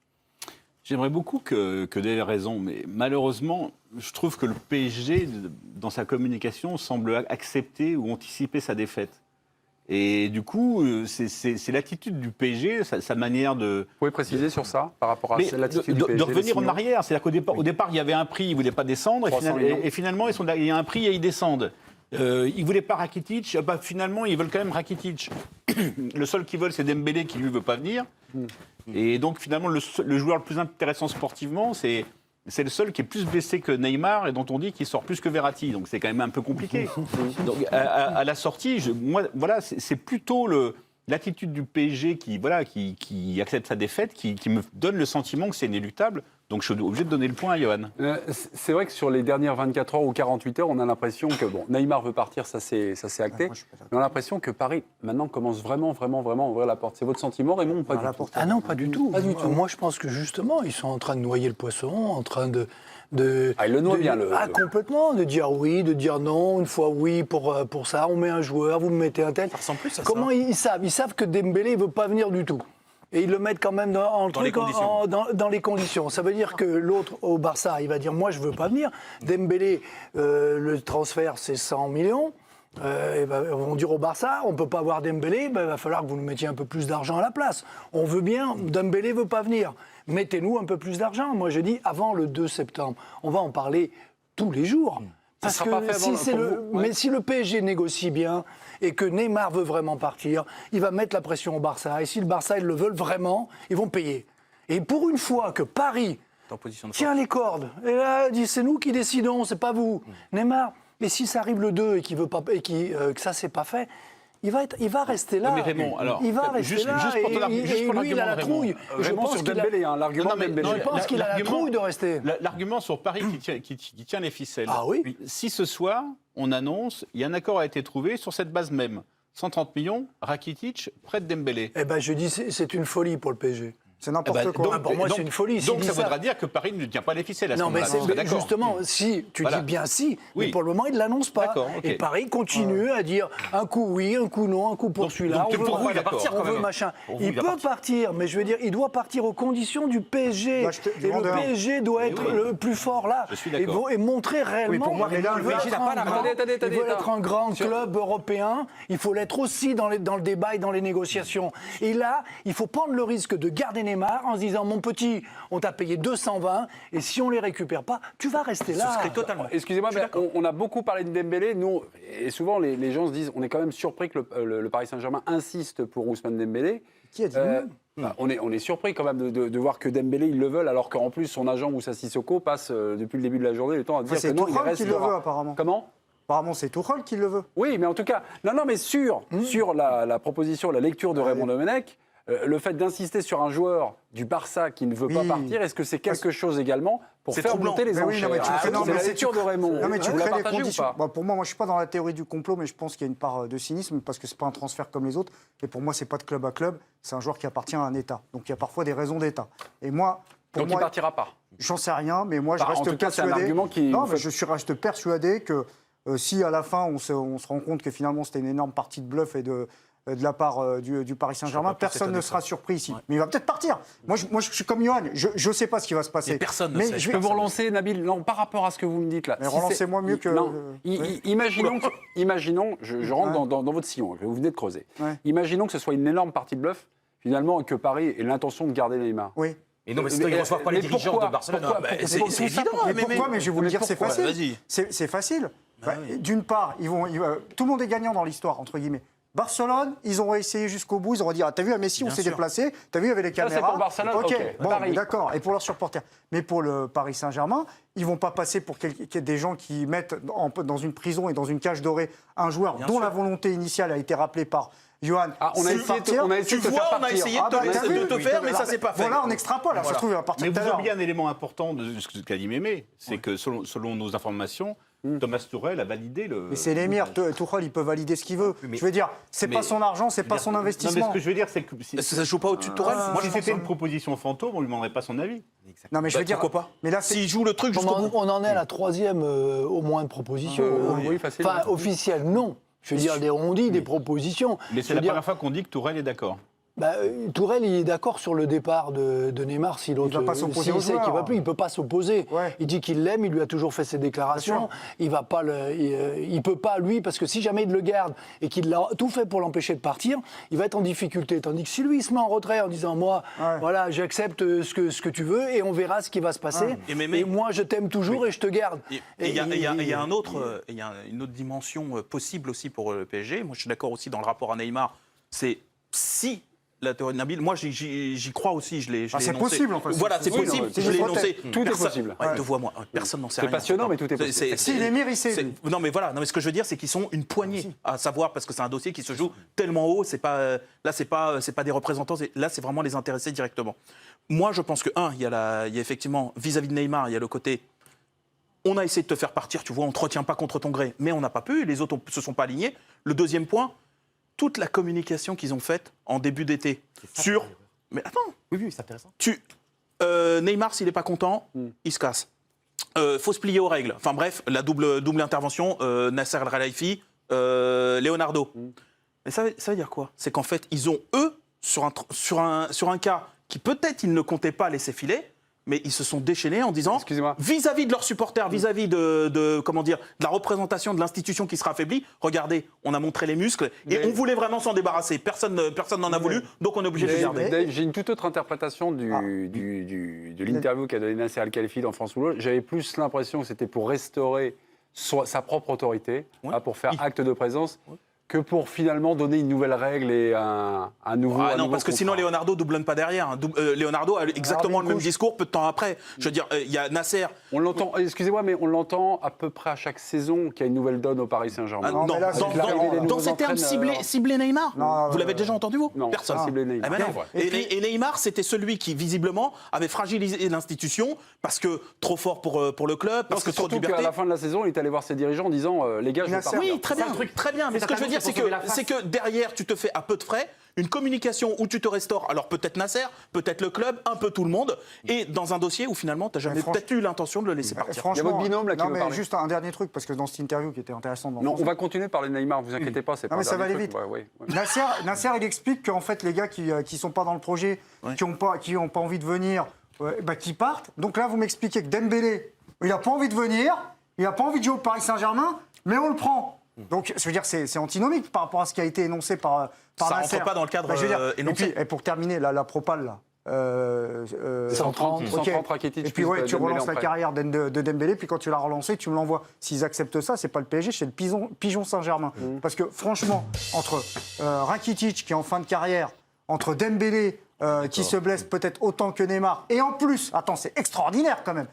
J'aimerais beaucoup que Dave ait raison, mais malheureusement, je trouve que le PSG, dans sa communication, semble accepter ou anticiper sa défaite. Et du coup, c'est l'attitude du PSG, sa manière de... Vous pouvez préciser sur ça, par rapport à l'attitude du PSG de revenir en arrière. C'est-à-dire qu'au départ, il y avait un prix, ils ne voulaient pas descendre, et finalement, il y a un prix et ils descendent. Ils ne voulaient pas Rakitic, finalement, ils veulent quand même Rakitic. Le seul qu'ils veulent, c'est Dembélé, qui lui ne veut pas venir. Et donc, finalement, le joueur le plus intéressant sportivement, c'est le seul qui est plus blessé que Neymar et dont on dit qu'il sort plus que Verratti. Donc c'est quand même un peu compliqué. Donc à la sortie, c'est plutôt l'attitude du PSG qui accepte sa défaite, qui me donne le sentiment que c'est inéluctable. Donc je suis obligé de donner le point à Johan. C'est vrai que sur les dernières 24 heures ou 48 heures, on a l'impression que Neymar veut partir, ça c'est acté. Mais on a l'impression que Paris maintenant commence vraiment à ouvrir la porte. C'est votre sentiment, Raymond, ou pas du tout ? Ah non, pas du tout. Moi je pense que justement, ils sont en train de noyer le poisson, en train de il le noie bien, complètement, de dire oui, de dire non, une fois oui pour ça, on met un joueur, vous me mettez un tel. Ça ressemble plus à comment ça. Ils savent que Dembélé ne veut pas venir du tout. Et ils le mettent quand même dans les conditions. Ça veut dire que l'autre au Barça, il va dire moi je veux pas venir. Dembélé, le transfert c'est 100 millions. Ils vont dire au Barça, on ne peut pas avoir Dembélé, il va falloir que vous nous mettiez un peu plus d'argent à la place. On veut bien, Dembélé ne veut pas venir. Mettez-nous un peu plus d'argent. Moi, je dis, avant le 2 septembre, on va en parler tous les jours. Parce que mais si le PSG négocie bien et que Neymar veut vraiment partir, il va mettre la pression au Barça. Et si le Barça, ils le veulent vraiment, ils vont payer. Et pour une fois que Paris tient les cordes, et là, dit c'est nous qui décidons, c'est pas vous. Neymar, et si ça arrive le 2 et qu'il veut pas, et que ça c'est pas fait, il va rester là. Mais Raymond, alors, il va rester là. Juste pour lui, il a la trouille. Je pense sur Dembélé, l'argument Dembélé. Je pense qu'il a la trouille de rester. L'argument sur Paris qui tient les ficelles. Ah oui. Si ce soir, on annonce, il y a un accord a été trouvé sur cette base même. 130 millions, Rakitic prête Dembélé. Eh ben, je dis, c'est une folie pour le PSG. C'est n'importe quoi. Pour moi, c'est une folie. Donc ça voudra dire que Paris ne tient pas les ficelles à ce moment-là. Non, mais justement, si, tu dis bien si, mais pour le moment, il ne l'annonce pas. Okay. Et Paris continue à dire un coup oui, un coup non, un coup pour celui-là. On veut machin. Il peut partir, mais je veux dire, il doit partir aux conditions du PSG. Et le PSG doit être le plus fort là. Et montrer réellement. Oui, pour moi, le PSG n'a pas la main. Il veut être un grand club européen. Il faut l'être aussi dans le débat et dans les négociations. Et là, il faut prendre le risque de garder Neymar en se disant mon petit, on t'a payé 220 et si on les récupère pas, tu vas rester là. Totalement. Excusez-moi, mais on a beaucoup parlé de Dembélé. Nous, et souvent les gens se disent, on est quand même surpris que le Paris Saint-Germain insiste pour Ousmane Dembélé. Qui a dit on est surpris quand même de voir que Dembélé ils le veulent alors qu'en plus son agent Moussa Sissoko passe depuis le début de la journée le temps à dire que non, il reste. C'est Tuchel qui le veut apparemment. Comment ? Apparemment, c'est Tuchel qui le veut. Oui, mais en tout cas, non, mais sur la proposition, la lecture de Raymond Domenech, le fait d'insister sur un joueur du Barça qui ne veut pas partir, est-ce que c'est quelque chose également pour faire monter les enchères? C'est la lecture de Raymond. Non, mais tu crées les conditions. Ou pas Pour moi, je ne suis pas dans la théorie du complot, mais je pense qu'il y a une part de cynisme parce que ce n'est pas un transfert comme les autres. Et pour moi, ce n'est pas de club à club, c'est un joueur qui appartient à un État. Donc il y a parfois des raisons d'État. Et moi, donc il ne partira pas. J'en sais rien, mais moi, je reste persuadé. C'est un argument qui. Non, mais je reste persuadé que si à la fin, on se rend compte que finalement, c'était une énorme partie de bluff et de la part du Paris Saint-Germain, personne ne sera surpris ici. Mais il va peut-être partir. Moi, je suis comme Johan, je ne sais pas ce qui va se passer. Mais personne ne sait. Je peux vous relancer, Nabil, non, par rapport à ce que vous me dites là. Mais relancez-moi mieux que... Non, imaginons, je rentre dans votre sillon, que vous venez de creuser. Ouais. Imaginons que ce soit une énorme partie de bluff, finalement, que Paris ait l'intention de garder Neymar. Oui. Et non, mais ils ne reçoivent pas les dirigeants de Barcelone. C'est évident. Mais pourquoi? Mais je vais vous le dire, c'est facile. C'est facile. D'une part, tout le monde est gagnant dans l'histoire, entre guillemets. Barcelone, ils ont essayé jusqu'au bout, ils ont dit, t'as vu à Messi, on s'est déplacé, t'as vu avec les caméras. Ça, c'est pour Barcelone, ok. Bon, d'accord, et pour leurs supporters. Mais pour le Paris Saint-Germain, ils vont pas passer pour des gens qui mettent dans une prison et dans une cage dorée un joueur dont la volonté initiale a été rappelée par Johan. On a essayé de te faire, mais ça s'est pas fait. Voilà, on extrapole. Ça se trouve à partir de Mais vous oubliez un élément important de ce qu'a dit Mémé, c'est que selon nos informations, Thomas Tuchel a validé le... Mais c'est l'émir, Tuchel, il peut valider ce qu'il veut. Je veux dire, c'est pas son argent, c'est pas son investissement. Non, mais ce que je veux dire, c'est que... Ça ne joue pas au-dessus de Tuchel. Moi, si c'était une proposition fantôme, on ne lui demanderait pas son avis. Non, mais je veux dire... Pourquoi pas? Mais là, s'il joue le truc jusqu'au bout... On en est à la troisième, au moins, de proposition. Oui, facile. Enfin, officielle, non. Je veux dire, on dit des propositions. Mais c'est la première fois qu'on dit que Tourelle est d'accord. Tourelle, il est d'accord sur le départ de Neymar si l'autre. Il ne va pas s'opposer au joueur. Qu'il va plus, il ne peut pas s'opposer. Ouais. Il dit qu'il l'aime, il lui a toujours fait ses déclarations. Il va pas il peut pas, lui, parce que si jamais il le garde et qu'il a tout fait pour l'empêcher de partir, il va être en difficulté. Tandis que si lui, il se met en retrait en disant moi, voilà, j'accepte ce que tu veux et on verra ce qui va se passer. Et moi, je t'aime toujours et je te garde. Et il y a une autre dimension possible aussi pour le PSG. Moi, je suis d'accord aussi dans le rapport à Neymar. C'est si la théorie de Nabil, moi j'y crois aussi, je l'ai c'est possible en fait. Voilà, c'est possible, je l'ai énoncé. Tout est possible. Te vois moi, personne n'en sait rien. C'est passionnant, mais tout est possible. Si l'émir, il sait. Non mais voilà, ce que je veux dire, c'est qu'ils sont une poignée à savoir, parce que c'est un dossier qui se joue tellement haut, c'est pas des représentants, là c'est vraiment les intéressés directement. Moi je pense que, il y a effectivement, vis-à-vis de Neymar, il y a le côté... On a essayé de te faire partir, tu vois, on ne te retient pas contre ton gré, mais on n'a pas pu, les autres ne se sont pas alignés. Le deuxième point, toute la communication qu'ils ont faite en début d'été sur... Mais attends. Oui, c'est intéressant. Neymar, s'il n'est pas content, il se casse. Faut se plier aux règles. Enfin bref, la double intervention, Nasser El Khelaifi, Leonardo. Mais ça veut dire quoi? C'est qu'en fait, ils ont, eux, sur un cas qui peut-être ils ne comptaient pas laisser filer, mais ils se sont déchaînés en disant, Excusez-moi. vis-à-vis de leurs supporters, vis-à-vis comment dire, de la représentation de l'institution qui sera affaiblie, regardez, on a montré les muscles et on voulait vraiment s'en débarrasser. Personne n'en a voulu, donc on est obligé de le garder. Dave, j'ai une toute autre interprétation de l'interview qu'a donné Nasser Al-Khelaifi dans France Football. J'avais plus l'impression que c'était pour restaurer sa propre autorité, pour faire acte de présence, que pour finalement donner une nouvelle règle et un nouveau. Non, parce que sinon Leonardo doublonne pas derrière. Leonardo a exactement le même discours peu de temps après. Je veux dire, il y a Nasser. On l'entend, excusez-moi, mais on l'entend à peu près à chaque saison qu'il y a une nouvelle donne au Paris Saint-Germain. Dans ces termes ciblés Neymar, vous l'avez déjà entendu vous? Non, personne. Ciblé Neymar. Et Neymar, c'était celui qui visiblement avait fragilisé l'institution parce que trop fort pour le club, parce que trop de liberté. À la fin de la saison, il est allé voir ses dirigeants en disant les gars, je veux partir. Oui, très bien. Mais ce que je veux dire, c'est que derrière, tu te fais à peu de frais une communication où tu te restaures, alors peut-être Nasser, peut-être le club, un peu tout le monde, et dans un dossier où finalement, tu n'as jamais peut-être eu l'intention de le laisser partir. Il y a votre binôme là qui veut parler. Juste un dernier truc, parce que dans cette interview qui était intéressante... Non, on va continuer de parler de Neymar, vous inquiétez pas, c'est pas mais ça va aller vite. Nasser, il explique qu'en fait, les gars qui ne sont pas dans le projet, qui n'ont pas envie de venir, qui partent. Donc là, vous m'expliquez que Dembélé, il n'a pas envie de venir, il n'a pas envie de jouer au Paris Saint-Germain, mais on le prend. Donc, je veux dire, c'est antinomique par rapport à ce qui a été énoncé par ça Nasser. Ça rentre pas dans le cadre énoncé. Et puis, pour terminer, la propale, là. 130 Rakitic. Et puis, tu relances la carrière de Dembélé, puis quand tu l'as relancé, tu me l'envoies. S'ils acceptent ça, c'est pas le PSG, c'est le pigeon Saint-Germain. Parce que, franchement, entre Rakitic, qui est en fin de carrière, entre Dembélé, qui se blesse peut-être autant que Neymar, et en plus, attends, c'est extraordinaire quand même.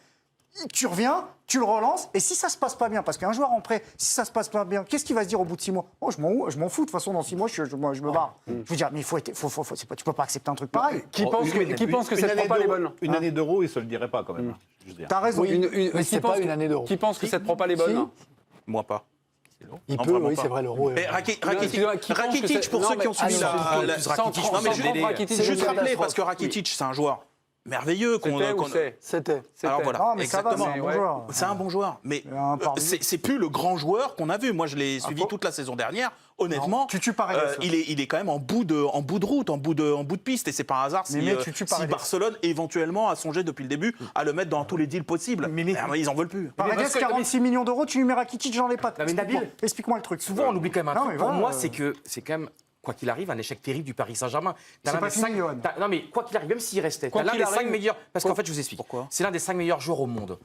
Tu reviens, tu le relances, et si ça se passe pas bien, parce qu'un joueur en prêt, si ça se passe pas bien, qu'est-ce qu'il va se dire au bout de 6 mois? Oh, je m'en fous, de toute façon, dans 6 mois, je me barre. Je veux dire, mais tu peux pas accepter un truc pareil. Qui pense que cette propale est bonne? Une année d'Euro, il ne se le dirait pas quand même. T'as raison. Mais c'est pas une année d'Euro. Qui pense que cette propale est bonne? Moi pas. Il peut, oui, c'est vrai, l'Euro. Rakitic, pour ceux qui ont suivi juste rappeler, parce que Rakitic, c'est un joueur merveilleux. C'était. Alors voilà, non, mais exactement. C'est un bon joueur. C'est un bon joueur, mais c'est plus le grand joueur qu'on a vu. Moi, je l'ai suivi toute la saison dernière. Honnêtement, il est quand même en bout de route, en bout de piste, et c'est pas un hasard si Barcelone éventuellement a songé depuis le début à le mettre dans tous les deals possibles. Mais ils en veulent plus. Paredes, 46 millions d'euros, tu lui mets Rakitic, j'en ai pas. Explique-moi le truc. Souvent, on oublie quand même un truc. Pour moi, c'est que c'est quand même, quoi qu'il arrive, un échec terrible du Paris Saint-Germain. C'est pas fini, Johan. Non, mais quoi qu'il arrive, même s'il restait, t'as l'un des 5 meilleurs. Parce qu'en fait, je vous explique. C'est l'un des 5 meilleurs joueurs au monde.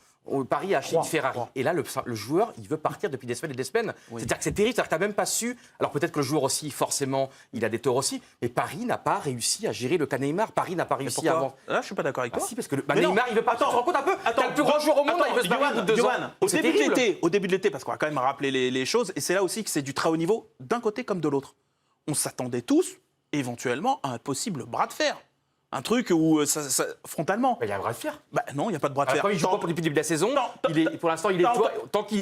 Paris a acheté une Ferrari. Et là, le joueur, il veut partir depuis des semaines et des semaines. C'est-à-dire que c'est terrible. C'est-à-dire que t'as même pas su. Alors peut-être que le joueur aussi, forcément, il a des torts aussi. Mais Paris n'a pas réussi à gérer le cas Neymar. Paris n'a pas réussi à avoir. Là, je suis pas d'accord avec toi. Si, parce que Neymar, il veut partir. Tu te rends compte un peu? T'as le plus grand joueur au monde, il veut se barrer au bout de 2 ans. Au début de l'été, parce qu'on va quand même rappeler les choses, et c'est là aussi que c'est du très haut niveau, d'un côté comme de l'autre. On s'attendait tous, éventuellement, à un possible bras de fer. Un truc où, frontalement... Il y a un bras de fer. Non, il n'y a pas de bras de fer. Comme il joue pas depuis le début de la saison, pour l'instant, il est...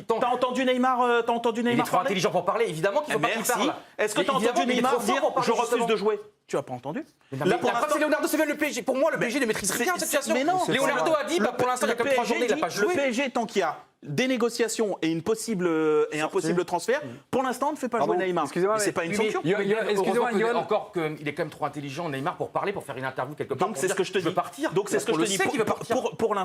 T'as entendu Neymar Il est trop intelligent pour parler, évidemment qu'il ne faut pas qu'il parle. Est-ce que t'as entendu Neymar dire « je refuse de jouer » Tu n'as pas entendu? Là, pour l'instant, c'est Leonardo, c'est même le PSG. Pour moi, le PSG ne maîtrise rien cette situation. Mais non, Leonardo a dit, pour l'instant, il y a que 3 journées, il n'a pas joué. Le PSG, tant qu'il y a des négociations et un possible transfert, pour l'instant, ne fait pas jouer Neymar. Excusez-moi, mais c'est pas une sanction. Excusez-moi, Yoann. Encore qu'il est quand même trop intelligent, Neymar, pour parler, pour faire une interview quelque part. Donc c'est ce que je te dis. Donc c'est ce que je te dis. Pour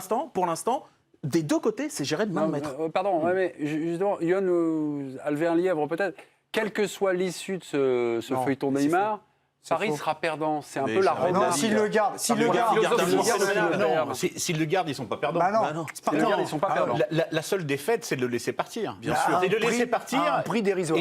l'instant, des deux côtés, c'est géré de main de maître. Pardon, mais justement, Yoann a levé un lièvre peut-être. Quelle que soit l'issue de ce feuilleton Neymar, Paris sera perdant. C'est un peu la robe. Non, s'il le garde. S'il le garde, ils ne sont pas perdants. S'ils le gardent, ils ne sont pas perdants. La seule défaite, c'est de le laisser partir. Bien sûr. C'est de le laisser partir. Un prix dérisoire.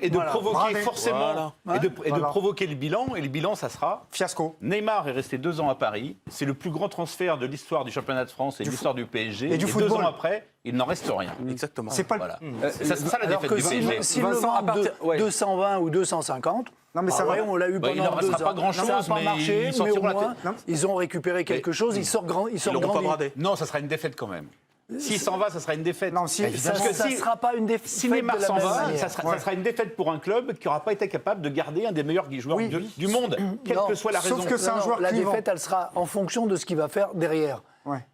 Et de provoquer forcément. Et de provoquer le bilan. Et le bilan, ça sera. Fiasco. Neymar est resté 2 ans à Paris. C'est le plus grand transfert de l'histoire du championnat de France et de l'histoire du PSG. Et du football. 2 ans football. après, il n'en reste rien. Exactement. C'est pas voilà. C'est ça la défaite du PSG. S'il le vend de 220 ou 250, non, mais ça va. On l'a eu pendant 2 ans. Il n'en restera pas grand-chose, ça n'a pas mais marché, ils mais au sortiront moins, ils ont récupéré quelque chose. Ils sortent grandis. Non, ça sera une défaite quand même. S'il s'en va, ça sera une défaite. Non, ça ne sera pas une défaite. Si Neymar s'en va, ça sera une défaite pour un club qui n'aura pas été capable de garder un des meilleurs joueurs du monde, quelle que soit la raison. Sauf que c'est un joueur La défaite, elle sera en fonction de ce qu'il va faire derrière.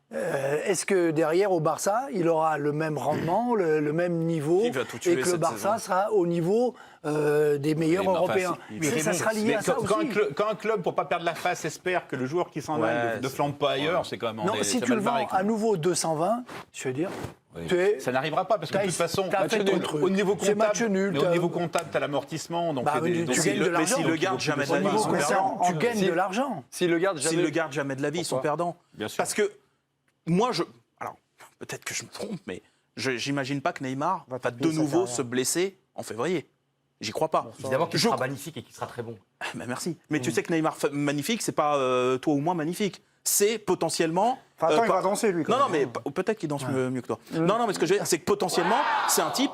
Est-ce que derrière, au Barça, il aura le même rendement, le même niveau, Il va tout tuer et que le cette Barça saison. sera au niveau des meilleurs Mais enfin, Européens? Mais Ça sera lié mais à ça quand aussi. un club, pour pas perdre la face, espère que le joueur qui s'en aille ne flambe pas ailleurs, c'est quand même... Non, si tu le vends à nouveau 220, je veux dire, Ça n'arrivera pas, parce que de toute façon, au niveau comptable, tu as l'amortissement. Donc tu gagnes de Mais l'argent. s'ils le gardent jamais de Au la vie, ils niveau sont concernant, perdants. tu gagnes de l'argent. S'ils le gardent S'ils le gardent jamais de la vie, ils sont perdants. Bien sûr. Parce que moi, alors peut-être que je me trompe, mais j'imagine pas que Neymar va de nouveau se blesser en février. J'y crois pas. Évidemment qu'il sera magnifique et qu'il sera très bon. Bah, merci. Mais tu sais que Neymar magnifique, c'est pas toi ou moi magnifique. C'est potentiellement. Enfin, attends, il va danser, lui. Non, mais peut-être qu'il danse mieux que toi. Non, mais ce que je veux dire, c'est que potentiellement, c'est un type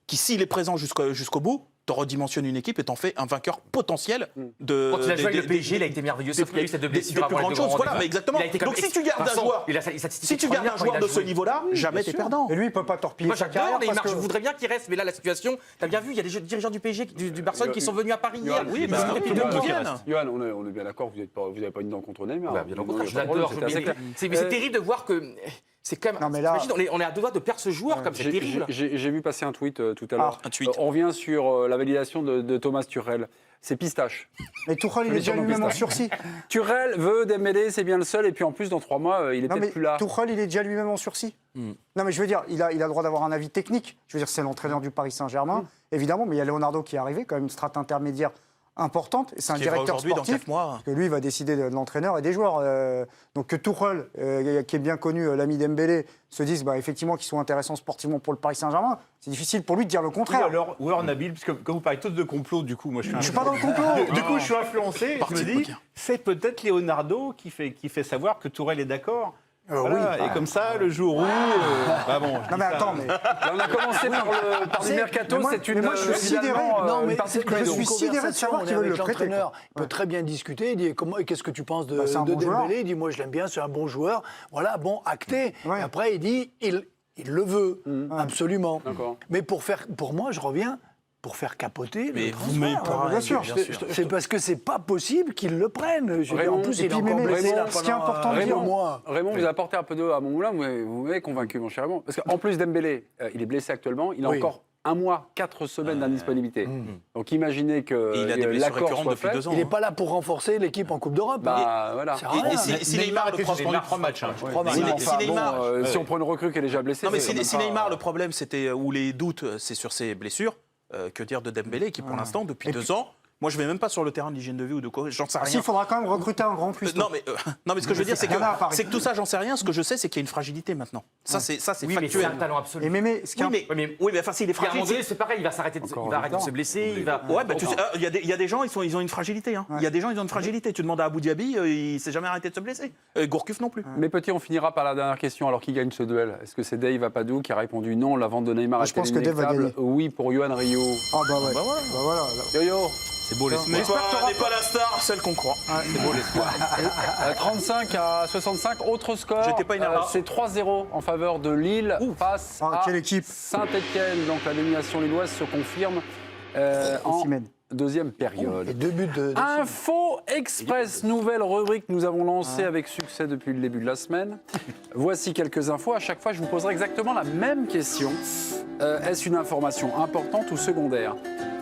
qui, s'il est présent jusqu'au bout, te redimensionne une équipe et t'en fais un vainqueur potentiel de. Quand il a joué avec le PSG, il a été merveilleux. Sauf qu'il y a eu ces deux blessures avant les deux grands Voilà, mais exactement. Donc si tu gardes un joueur de ce niveau-là, jamais t'es perdant. Et lui, il peut pas torpiller Moi sa j'adore carrière. Neymar, parce je que- voudrais bien qu'il reste, mais là la situation, t'as bien vu, il y a des dirigeants du PSG, du Barcelone qui sont venus à Paris hier. Oui, Ils bah, sont oui, depuis bah, deux oui. mois. Johan, on est bien d'accord, vous n'avez pas une dent contre Neymar. Bah, bien au Non, contraire, il je y a pas de l'adore. problème, c'était assez clair. Mais c'est terrible de voir que c'est quand même. Non, mais là- t'imagines, on est à deux doigts de perdre ce joueur comme c'est terrible. J'ai vu passer un tweet tout à l'heure. Un tweet. On revient sur la validation de Thomas Tuchel. C'est pistache. Mais Tuchel, il Le est déjà surnom lui-même en pistache. sursis. Tuchel veut Dembélé, c'est bien le seul. Et puis en plus, dans 3 mois, il est Non, mais peut-être plus là. Tuchel, il est déjà lui-même en sursis. Non, mais je veux dire, il a le droit d'avoir un avis technique. Je veux dire, c'est l'entraîneur du Paris Saint-Germain, évidemment, mais il y a Leonardo qui est arrivé, quand même une strate intermédiaire importante. Et c'est un Qui arrivera directeur aujourd'hui dans sportif. 4 mois. Parce que lui, il va décider de l'entraîneur et des joueurs. Donc que Tuchel, qui est bien connu, l'ami Dembélé, se dise effectivement qu'ils sont intéressants sportivement pour le Paris Saint-Germain, c'est difficile pour lui de dire le contraire. Ou alors Nabil, parce que quand vous parlez tous de complot, du coup, moi je suis Je suis pas dans le complot. Du coup, je suis influencé. Je me dis, c'est peut-être Leonardo qui fait savoir que Tourelle est d'accord. Voilà. Et comme ça, le jour où. Bon, Non, mais attends, mais. Là, on a commencé par du mercato. moi- C'est une. mais moi, je suis sidéré. Non, mais une partie de c'est credo. je suis sidéré de savoir on est qu'ils veulent avec le prêter, l'entraîneur. quoi. Il peut très bien discuter. Il dit qu'est-ce que tu penses de c'est un bon joueur. Dembélé? Il dit moi je l'aime bien, c'est un bon joueur. Voilà, bon, acté. Ouais. Et après il dit il le veut absolument. D'accord. Mais pour moi, je reviens. Pour faire capoter Mais le vous mettez transfert. pas, bien sûr. C'est parce que c'est pas possible qu'ils le prennent. Je veux dire, Raymond, en plus, et il est puis encore Mémé, blessé là Raymond, ce qui est pendant important de dire, mois. Raymond, vous apportez un peu d'eau à mon moulin, vous m'avez convaincu, mon cher Raymond. Parce qu'en plus, Dembélé, il est blessé actuellement, il a Oui. encore 1 mois, 4 semaines d'indisponibilité. Donc imaginez que Et il a des blessures l'accord récurrentes soit depuis fait. 2 ans. Il n'est pas là pour renforcer l'équipe en Coupe d'Europe. Bah, voilà. Ça sert à rien. Et si Neymar, le problème. 3 matchs. Si Neymar. Si on prend une recrue qui est déjà blessée. Non, mais c'est même si pas- Neymar, le problème, c'était, ou les doutes, c'est sur ses blessures, que dire de Dembélé, qui pour l'instant, depuis 2 ans, moi je vais même pas sur le terrain de l'hygiène de vie ou de quoi, j'en sais rien. Il faudra quand même recruter un grand cuistot. Non mais ce que je veux dire, c'est Il y en a à Paris. que tout ça, j'en sais rien. Ce que je sais, c'est qu'il y a une fragilité maintenant. Ça, c'est Oui, mais c'est factuel. un talent absolu. Et Mémé, ce qui est Oui, mais enfin, s'il est À un moment fragile. donné, c'est pareil, il va s'arrêter de se blesser, il va. Ouais, bah, tu sais, il y a des gens, ils ont une fragilité. Hein. Il y a des gens, ils ont une fragilité. Tu demandes à Abou Diaby, il s'est jamais arrêté de se blesser. Gourcuff non plus. Mais petit, on finira par la dernière question. Alors, qui gagne ce duel? Est-ce que c'est Dave Apadou qui a répondu non, la vente de Neymar Je était pense que Dave va inéluctable? gagner. Oui, pour Yohan Rio. Ah bah ouais. Bah voilà. Yo-yo, C'est beau l'espoir. N'est pas la star, celle qu'on croit. C'est beau l'espoir. 35 à 65, autre score. J'étais pas énervé. C'est 3-0 en faveur de Lille face Ah, à quelle équipe. Saint-Etienne. Donc la domination lilloise se confirme en Osimhen. deuxième période. Et 2 buts de Info Express, nouvelle rubrique que nous avons lancée avec succès depuis le début de la semaine. Voici quelques infos. À chaque fois, je vous poserai exactement la même question. Est-ce une information importante ou secondaire?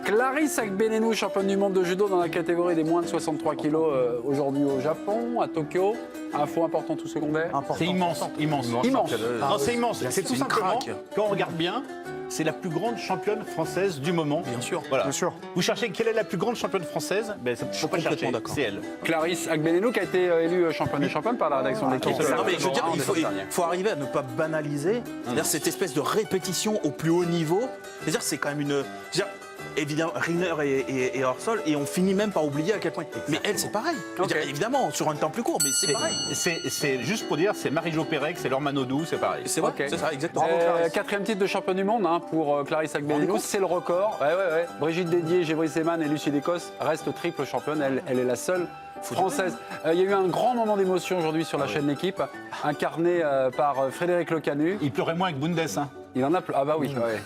Clarisse Agbenenou, championne du monde de judo dans la catégorie des moins de 63 kilos aujourd'hui au Japon, à Tokyo. Info importante ou secondaire? C'est immense. Immense. Non, c'est immense. C'est tout une simplement, craque. quand on regarde bien, c'est la plus grande championne française du moment. Bien sûr. Voilà. Bien sûr. Vous cherchez quelle est la plus grande championne française? Ben, ça ne faut pas complètement chercher. d'accord. C'est elle. Clarisse Agbenenou qui a été élue championne des championnes par la rédaction de l'équipe. Non, mais je veux dire, en il décembre dernier. faut arriver à ne pas banaliser. C'est-à-dire cette espèce de répétition au plus haut niveau. C'est-à-dire c'est quand même une. C'est-à-dire, évidemment, Riner et Orsol, et on finit même par oublier à quel point. Mais elle, c'est pareil. Je veux dire, évidemment, sur un temps plus court, mais c'est pareil. C'est juste pour dire, c'est Marie-Jo Pérec, c'est Laure Manodou, c'est pareil. C'est vrai, Ok. c'est ça, exactement. Quatrième titre de championne du monde pour Clarisse Agbenenou, c'est le record. Ouais. Brigitte Dédier, Gévry Seman et Lucie Descosses restent triple championne. Elle est la seule française. Il y a eu un grand moment d'émotion aujourd'hui sur la chaîne L'équipe, incarné par Frédéric Lecanu. Il pleurait moins que Bundes. Hein. Il en a ah bah oui, ouais.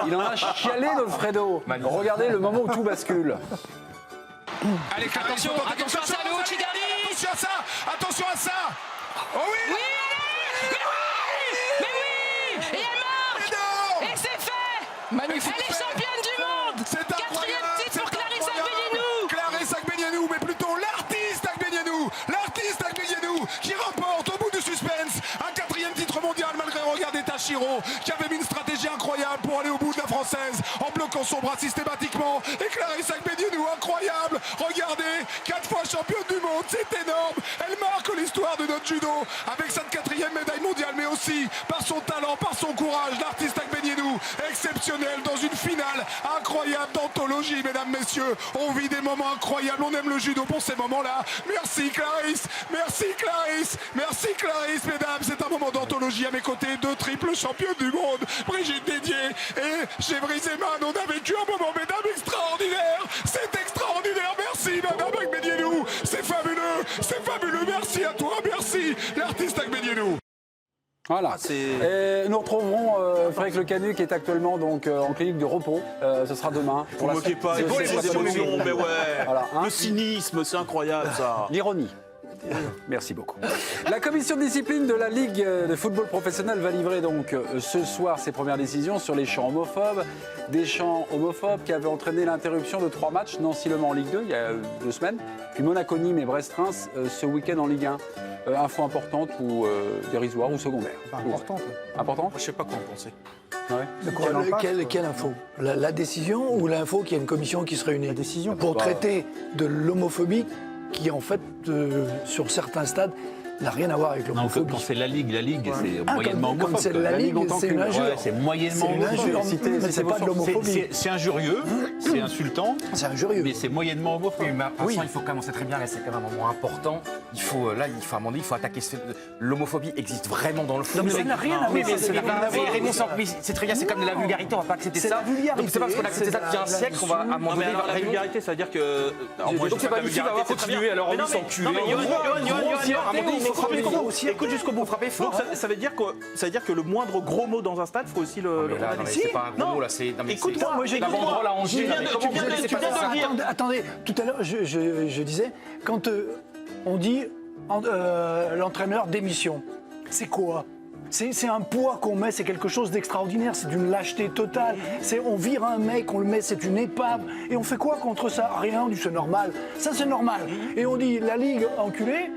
Il en a chialé notre Fredo. Regardez le moment où tout bascule. Allez, attention à ça, Léo Chigali. Attention à ça. Oh oui. Magnifique. Elle est championne du monde. C'est Quatrième incroyable. titre pour C'est Clarisse incroyable. Agbenienou. Clarisse Agbenienou, mais plutôt l'artiste Agbenienou. L'artiste Agbenienou qui remporte au bout du suspense un 4e titre mondial malgré le regard des Tachiro qui avait mis une stratégie incroyable pour aller au bout de la française en bloquant son bras systématiquement. Et Clarisse Agbenienou, incroyable. Regardez, 4 fois championne du monde, c'est énorme. Elle marque l'histoire de notre judo avec cette 4e médaille mondiale, mais aussi par son talent, par son courage. L'artiste Agbenienou, exceptionnel dans une finale incroyable d'anthologie, mesdames, messieurs. On vit des moments incroyables, on aime le judo pour ces moments-là. Merci Clarisse, merci Clarisse, merci Clarisse, mesdames. C'est un moment d'anthologie à mes côtés, 2 triples championnes du monde, Brigitte Dédier et Gévry Zeman. On a vécu un moment, mesdames, extraordinaire. C'est extraordinaire, merci madame Agbenienou. C'est fabuleux, merci à toi, merci l'artiste Agbenienou. Voilà. Et nous retrouverons Frédéric Le Canu qui est actuellement donc en clinique de repos. Ce sera demain. Vous ne moquez pas, les émotions, mais ouais. Voilà, hein. Le cynisme, c'est incroyable ça. L'ironie. Merci beaucoup. La commission de discipline de la Ligue de football professionnel va livrer donc ce soir ses premières décisions sur les chants homophobes. Des chants homophobes qui avaient entraîné l'interruption de 3 matchs, Nancy-Le Mans en Ligue 2 il y a 2 semaines, puis Monaco-Nîmes et Brest-Reims ce week-end en Ligue 1. Info importante ou dérisoire ou secondaire? Importante. Important? Je ne sais pas quoi en penser. Ouais. Quelle info? La décision ou l'info qu'il y a une commission qui se réunit? La décision. Pour traiter de l'homophobie qui, en fait, sur certains stades, n'a rien à voir avec l'homophobie. Quand c'est la Ligue, c'est moyennement homophobe. Quand c'est la Ligue, c'est une injure. Ouais, c'est moyennement homophobe. Mais c'est pas de l'homophobie. C'est injurieux, c'est insultant. C'est injurieux. Mais c'est moyennement homophobe. Oui, mais attention, il faut quand même, on sait très bien, là, c'est quand même un moment important. Il faut, à un moment donné, il faut attaquer. L'homophobie existe vraiment dans le foot. Non, mais ça n'a rien à voir. C'est très bien, c'est comme de la vulgarité, on va pas accepter ça. vulgarité. Donc c'est pas parce qu'on a accepté ça depuis un siècle qu'on va à un moment donné. La vulgarité, ça veut dire que. Donc c'est pas difficile, on va continuer, alors on s'encule. Non, mais Johan, écoute jusqu'au bout. Donc ça veut dire que le moindre gros mot dans un stade, il faut aussi le condamner. C'est pas un gros mot là, c'est. Écoute-moi, moi j'ai la banderole à Angers. Attendez, tout à l'heure, je disais, quand on dit l'entraîneur démission, c'est quoi? C'est un poids qu'on met, c'est quelque chose d'extraordinaire, c'est d'une lâcheté totale. On vire un mec, on le met, c'est une épave. Et on fait quoi contre ça? Rien, on dit c'est normal. Ça, c'est normal. Et on dit la Ligue enculée.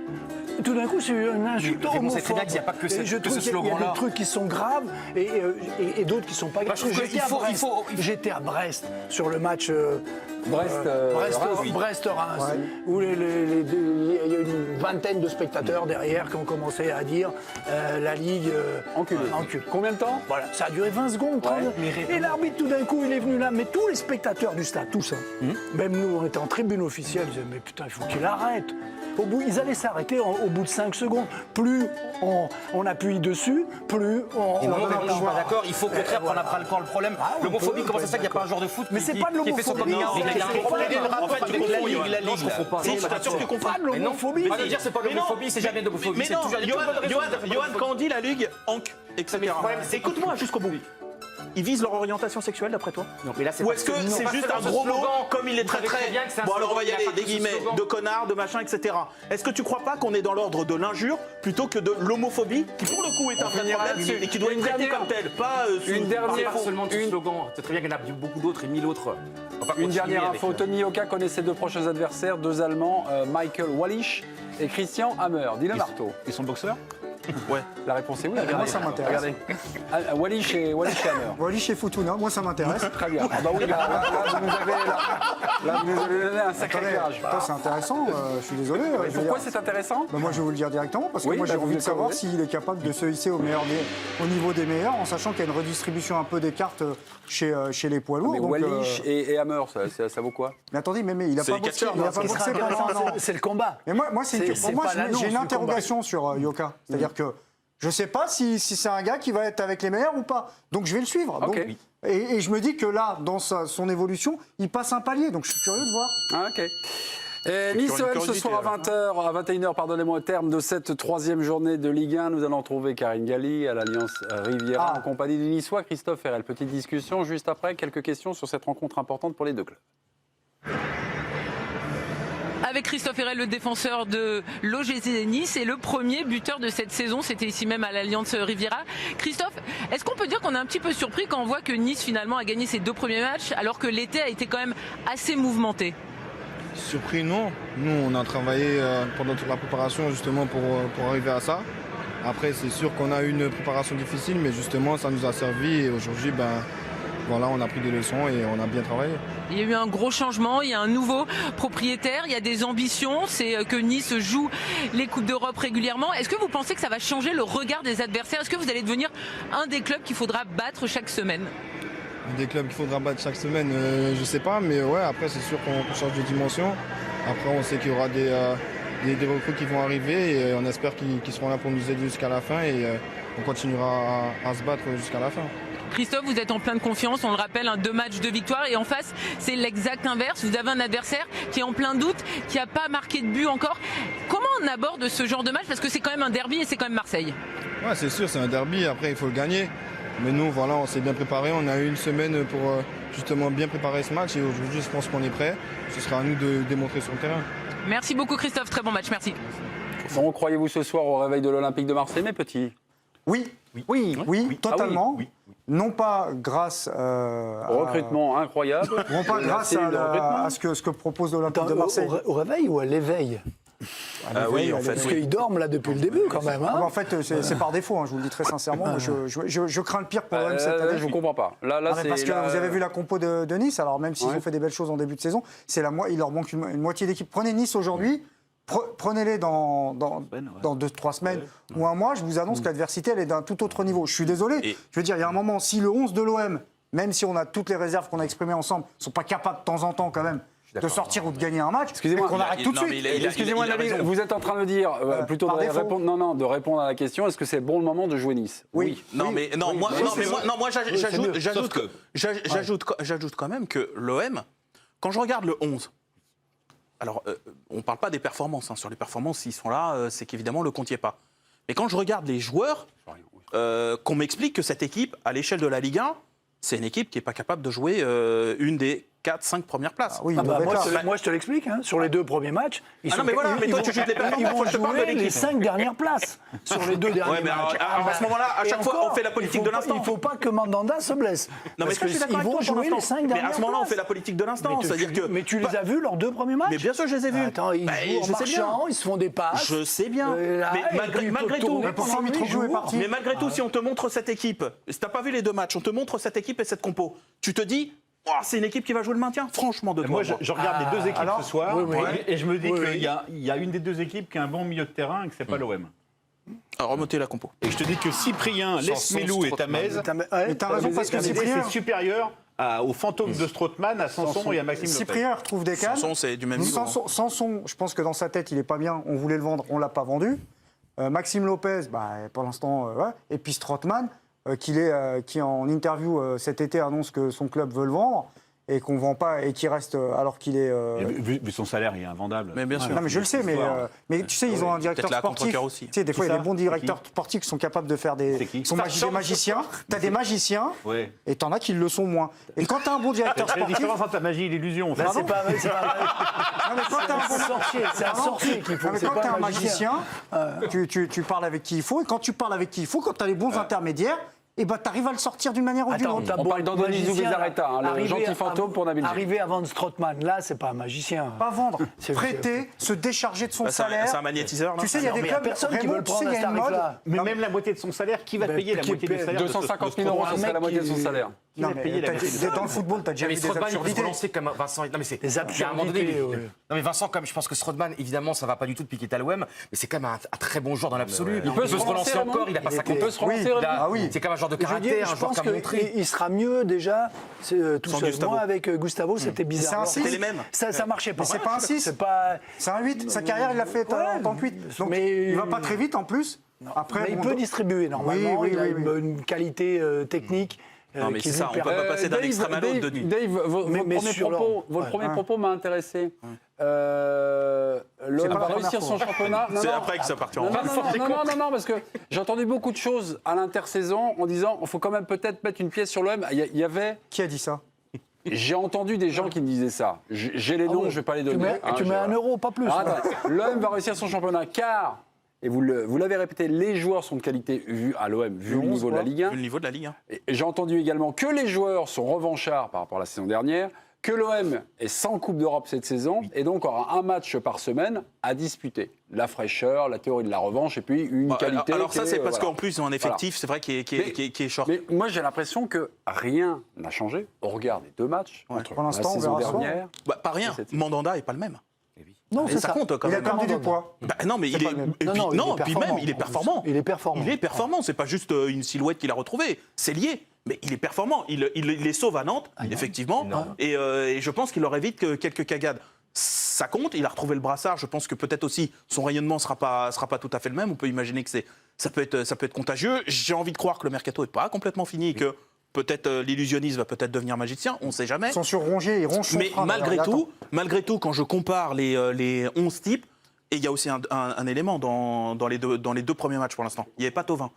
Tout d'un coup, c'est une insulte homophobe. On sait très bien qu'il n'y a pas que ce slogan-là. Il y a des trucs qui sont graves et d'autres qui ne sont pas graves. J'étais à Brest sur le match Brest-Reims, où il y a une vingtaine de spectateurs derrière qui ont commencé à dire la Ligue encule. Combien de temps? Voilà, ça a duré 20 secondes, 30. Et l'arbitre, tout d'un coup, il est venu là, mais tous les spectateurs du stade, tous, même nous, on était en tribune officielle, ils disaient, mais putain, il faut qu'il arrête. Ils allaient s'arrêter au bout de 5 secondes. Plus on appuie dessus, plus on... Et non, mais je suis pas d'accord. Il faut au contraire prendre à bras le corps le problème. L'homophobie, comment ça se fait qu'il n'y a pas un joueur de foot mais c'est pas de l'homophobie. Il y a un problème avec la Ligue. Non, je comprends pas. Si, je t'assure que tu comprends. Pas de l'homophobie. Pas de dire c'est pas de l'homophobie, c'est jamais de l'homophobie. Mais non, Johan, quand on dit la Ligue, etc. Écoute-moi jusqu'au bout. Ils visent leur orientation sexuelle d'après toi? Non, mais là, ou est-ce que c'est juste un gros mot comme il est très bon alors on va y aller, des guillemets, de connard, de machin, etc. Est-ce que tu crois pas qu'on est dans l'ordre de l'injure plutôt que de l'homophobie qui pour le coup est un vrai problème et qui doit être traité comme tel, pas une dernière seulement de slogan. C'est très bien qu'il y en a beaucoup d'autres et 1000 autres. Une dernière info, Tony Yoka connaît ses 2 prochains adversaires, 2 Allemands, Michael Wallisch et Christian Hammer. Dis-le Marteau. Ils sont boxeurs? Ouais. La réponse est oui. Moi, ça m'intéresse. Regardez. Wallisch et Hammer. Wallisch et Futuna, moi, ça m'intéresse. Très bien. Ah bah oui, là, vous nous avez donné un sacré virage. C'est intéressant, je suis désolé. Pourquoi c'est intéressant? Moi, je vais vous le dire directement, parce que moi, j'ai envie de savoir s'il est capable de se hisser au niveau des meilleurs, en sachant qu'il y a une redistribution un peu des cartes chez les poids lourds. Mais Wallisch et Hammer, ça vaut quoi? Mais attendez, il n'a pas boxé pendant un an. C'est le combat. Mais moi, j'ai une interrogation sur Yoka. C'est-à-dire que je ne sais pas si c'est un gars qui va être avec les meilleurs ou pas. Donc je vais le suivre. Okay. Donc, et je me dis que là, dans son évolution, il passe un palier. Donc je suis curieux de voir. Ah, ok. Nice-OM ce soir à 21h, pardonnez-moi, au terme de cette 3e journée de Ligue 1. Nous allons retrouver Karine Galli à l'Alliance Riviera en compagnie du Niçois Christophe Ferrel. Petite discussion juste après, quelques questions sur cette rencontre importante pour les 2 clubs. avec Christophe Herrel, le défenseur de l'OGC Nice et le premier buteur de cette saison. C'était ici même à l'Allianz Riviera. Christophe, est-ce qu'on peut dire qu'on est un petit peu surpris quand on voit que Nice finalement a gagné ses 2 premiers matchs alors que l'été a été quand même assez mouvementé? Surpris, non. Nous, on a travaillé pendant toute la préparation justement pour arriver à ça. Après, c'est sûr qu'on a eu une préparation difficile, mais justement, ça nous a servi. Et aujourd'hui, voilà, on a pris des leçons et on a bien travaillé. Il y a eu un gros changement, il y a un nouveau propriétaire, il y a des ambitions, c'est que Nice joue les Coupes d'Europe régulièrement. Est-ce que vous pensez que ça va changer le regard des adversaires? Est-ce que vous allez devenir un des clubs qu'il faudra battre chaque semaine? Des clubs qu'il faudra battre chaque semaine, je sais pas, mais ouais, après, c'est sûr qu'on change de dimension. Après, on sait qu'il y aura des recrues qui vont arriver et on espère qu'ils seront là pour nous aider jusqu'à la fin et on continuera à se battre jusqu'à la fin. Christophe, vous êtes en pleine confiance, on le rappelle, 2 matchs de victoire et en face, c'est l'exact inverse. Vous avez un adversaire qui est en plein doute, qui n'a pas marqué de but encore. Comment on aborde ce genre de match? Parce que c'est quand même un derby et c'est quand même Marseille. Ouais, c'est sûr, c'est un derby, après il faut le gagner. Mais nous, voilà, on s'est bien préparé, on a eu une semaine pour justement bien préparer ce match et aujourd'hui, je pense qu'on est prêt. Ce sera à nous de démontrer sur le terrain. Merci beaucoup Christophe, très bon match, merci. Bon, croyez-vous ce soir au réveil de l'Olympique de Marseille, mes petits? Oui, totalement. Ah oui. Non pas grâce au recrutement incroyable. Non pas grâce à ce que propose l'Olympique de Marseille. Au réveil ou à l'éveil? Oui, en fait. Parce qu'ils dorment là depuis le début quand même. Hein. En fait, c'est par défaut, je vous le dis très sincèrement. Moi, je crains le pire pour l'OM cette année. Je ne comprends pas. Là, parce que vous avez vu la compo de Nice, alors même s'ils ont fait des belles choses en début de saison, il leur manque une moitié d'équipe. Prenez Nice aujourd'hui. Prenez-les dans 2-3 semaines ou un mois, je vous annonce que l'adversité, elle est d'un tout autre niveau. Je suis désolé. Je veux dire, il y a un moment, si le 11 de l'OM, même si on a toutes les réserves qu'on a exprimées ensemble, ne sont pas capables de temps en temps quand même de sortir ou de gagner un match, excusez-moi, qu'on arrête tout de suite. Excusez-moi, Nabil, vous êtes en train de me dire, plutôt de répondre à la question, est-ce que c'est bon le moment de jouer Nice? Oui. Moi, j'ajoute quand même que l'OM, quand je regarde le 11, alors, on ne parle pas des performances. Sur les performances, s'ils sont là, c'est qu'évidemment, le compte n'y est pas. Mais quand je regarde les joueurs, qu'on m'explique que cette équipe, à l'échelle de la Ligue 1, c'est une équipe qui n'est pas capable de jouer une des 4-5 premières places. Moi, je te l'explique. Sur les 2 premiers matchs, ils vont jouer les 5 dernières places sur les 2 derniers matchs. À ce moment-là, à chaque fois, on fait la politique de l'instant. Il ne faut pas que Mandanda se blesse. Non, mais ils vont jouer les 5 dernières places. Mais à ce moment-là, on fait la politique de l'instant. Mais tu les as vus leurs 2 premiers matchs? Mais bien sûr, je les ai vus. Attends, ils jouent en marchant, ils se font des passes. Je sais bien. Mais malgré tout, mais malgré tout, si on te montre cette équipe, si tu n'as pas vu les 2 matchs, on te montre cette équipe et cette compo, tu te dis, oh, c'est une équipe qui va jouer le maintien, franchement. Moi, je regarde les 2 équipes ce soir et je me dis qu'il y a une des 2 équipes qui a un bon milieu de terrain et que c'est pas l'OM. Alors, remontez la compo. Et je te dis que Cyprien, Lesmelou et Tamez, t'as raison parce que Cyprien, c'est supérieur au fantôme de Strootman, à Sanson et à Maxime Lopez. Cyprien retrouve des cannes. Sanson, c'est du même niveau. Sanson, je pense que dans sa tête, il est pas bien. On voulait le vendre, on l'a pas vendu. Maxime Lopez, pour l'instant, et puis Strootman, qui en interview cet été annonce que son club veut le vendre et qu'on ne vend pas et qui reste alors qu'il est... Vu son salaire, il est invendable. Mais bien sûr. Non, mais je le sais, mais tu sais, ils ont un directeur sportif. Aussi. Tu sais, des fois, il y a des bons directeurs sportifs qui sont capables de faire des... Ils sont des magiciens. Tu as des magiciens et tu en as qui le sont moins. Et quand tu as un bon directeur sportif... La différence entre la magie et l'illusion. C'est pas c'est un sorcier qu'il faut. Quand tu es un magicien, tu parles avec qui il faut. Et quand tu parles avec qui il faut, quand tu as les bons intermédiaires, et tu arrives à le sortir d'une manière ou d'une autre. On parle d'Andoni Zubizarreta, le gentil fantôme pour Nabil. Arriver à vendre Strootman, là, c'est pas un magicien. Pas vendre, prêter, se décharger de son salaire. C'est un magnétiseur. Tu sais, il y a des clubs, personne qui veut prendre un mode. Mais même la moitié de son salaire, qui va payer la moitié du salaire? 250 000 euros, ce serait la moitié de son salaire. Non, mais dans le football, tu as déjà vu des absurdités. Comme Vincent. Non, mais c'est des absurdités. Non, mais Vincent, comme je pense que Strootman, évidemment, ça va pas du tout depuis qu'il est à l'OM, mais c'est quand même un très bon joueur dans l'absolu. Il peut se relancer encore, il a pas 50 ans. Il peut se relancer. C'est comme un genre de caractère, un joueur qui a montré. Il sera mieux déjà tout seul. Moi, avec Gustavo, c'était bizarre. C'était les mêmes. Ça marchait pas. C'est pas un 6. C'est un 8. Sa carrière, il l'a fait en tant que 8. Donc, il va pas très vite en plus. Après, il peut distribuer normalement. Il a une qualité technique. Non, mais c'est ça, on ne peut pas passer d'un extrême à l'autre de nuit. Dave, votre premier propos m'a intéressé. L'OM va réussir son championnat. C'est après que ça partira en Non, parce que j'ai entendu beaucoup de choses à l'intersaison en disant qu'il faut quand même peut-être mettre une pièce sur l'OM. Il y avait... Qui a dit ça? J'ai entendu des gens qui me disaient ça. J'ai les noms, je ne vais pas les donner. Tu mets 1 euro, pas plus. L'OM va réussir son championnat car, et vous l'avez répété, les joueurs sont de qualité à l'OM, vu le niveau de la Ligue 1. Vu le niveau de la Ligue 1. Et j'ai entendu également que les joueurs sont revanchards par rapport à la saison dernière, que l'OM est sans Coupe d'Europe cette saison, et donc aura un match par semaine à disputer. La fraîcheur, la théorie de la revanche, et puis une qualité... Alors ça, c'est parce voilà. qu'en plus, ils ont un effectif, c'est vrai, qui est short. Mais moi, j'ai l'impression que rien n'a changé au regard des 2 matchs entre Pour l'instant, la on saison verra dernière. Pas rien, Mandanda n'est pas le même. Non, c'est ça compte quand Il a même. perdu du poids. Non, mais il est. Puis même, il est performant. Il est performant. Il est performant, c'est pas juste une silhouette qu'il a retrouvée, c'est lié. Mais il est performant, il les sauve à Nantes, effectivement, et je pense qu'il leur évite quelques cagades. Ça compte, il a retrouvé le brassard, je pense que peut-être aussi son rayonnement sera pas tout à fait le même, on peut imaginer que ça peut être contagieux. J'ai envie de croire que le mercato n'est pas complètement fini et que peut-être l'illusionniste va peut-être devenir magicien, on ne sait jamais. Ils sont sur Rongier, ils rongent son Mais frein, malgré tout, quand je compare les 11 types, et il y a aussi un élément dans les 2 premiers matchs pour l'instant, il n'y avait pas Thauvin.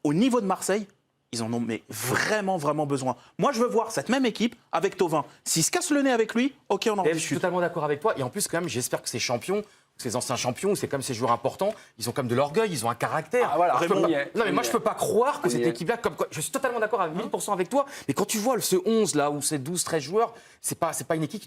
Au niveau de Marseille, ils en ont vraiment besoin. Moi, je veux voir cette même équipe avec Thauvin. S'ils se cassent le nez avec lui, ok, on en Je discute. suis totalement d'accord avec toi. Et en plus, quand même, j'espère que ces champions, ces anciens champions, c'est comme ces joueurs importants, ils ont comme de l'orgueil, ils ont un caractère. Ah, voilà, Non, mais moi, je peux pas croire que cette équipe-là, je suis totalement d'accord à 1000% avec toi, mais quand tu vois ce 11 là, ou ces 12, 13 joueurs, c'est pas une équipe,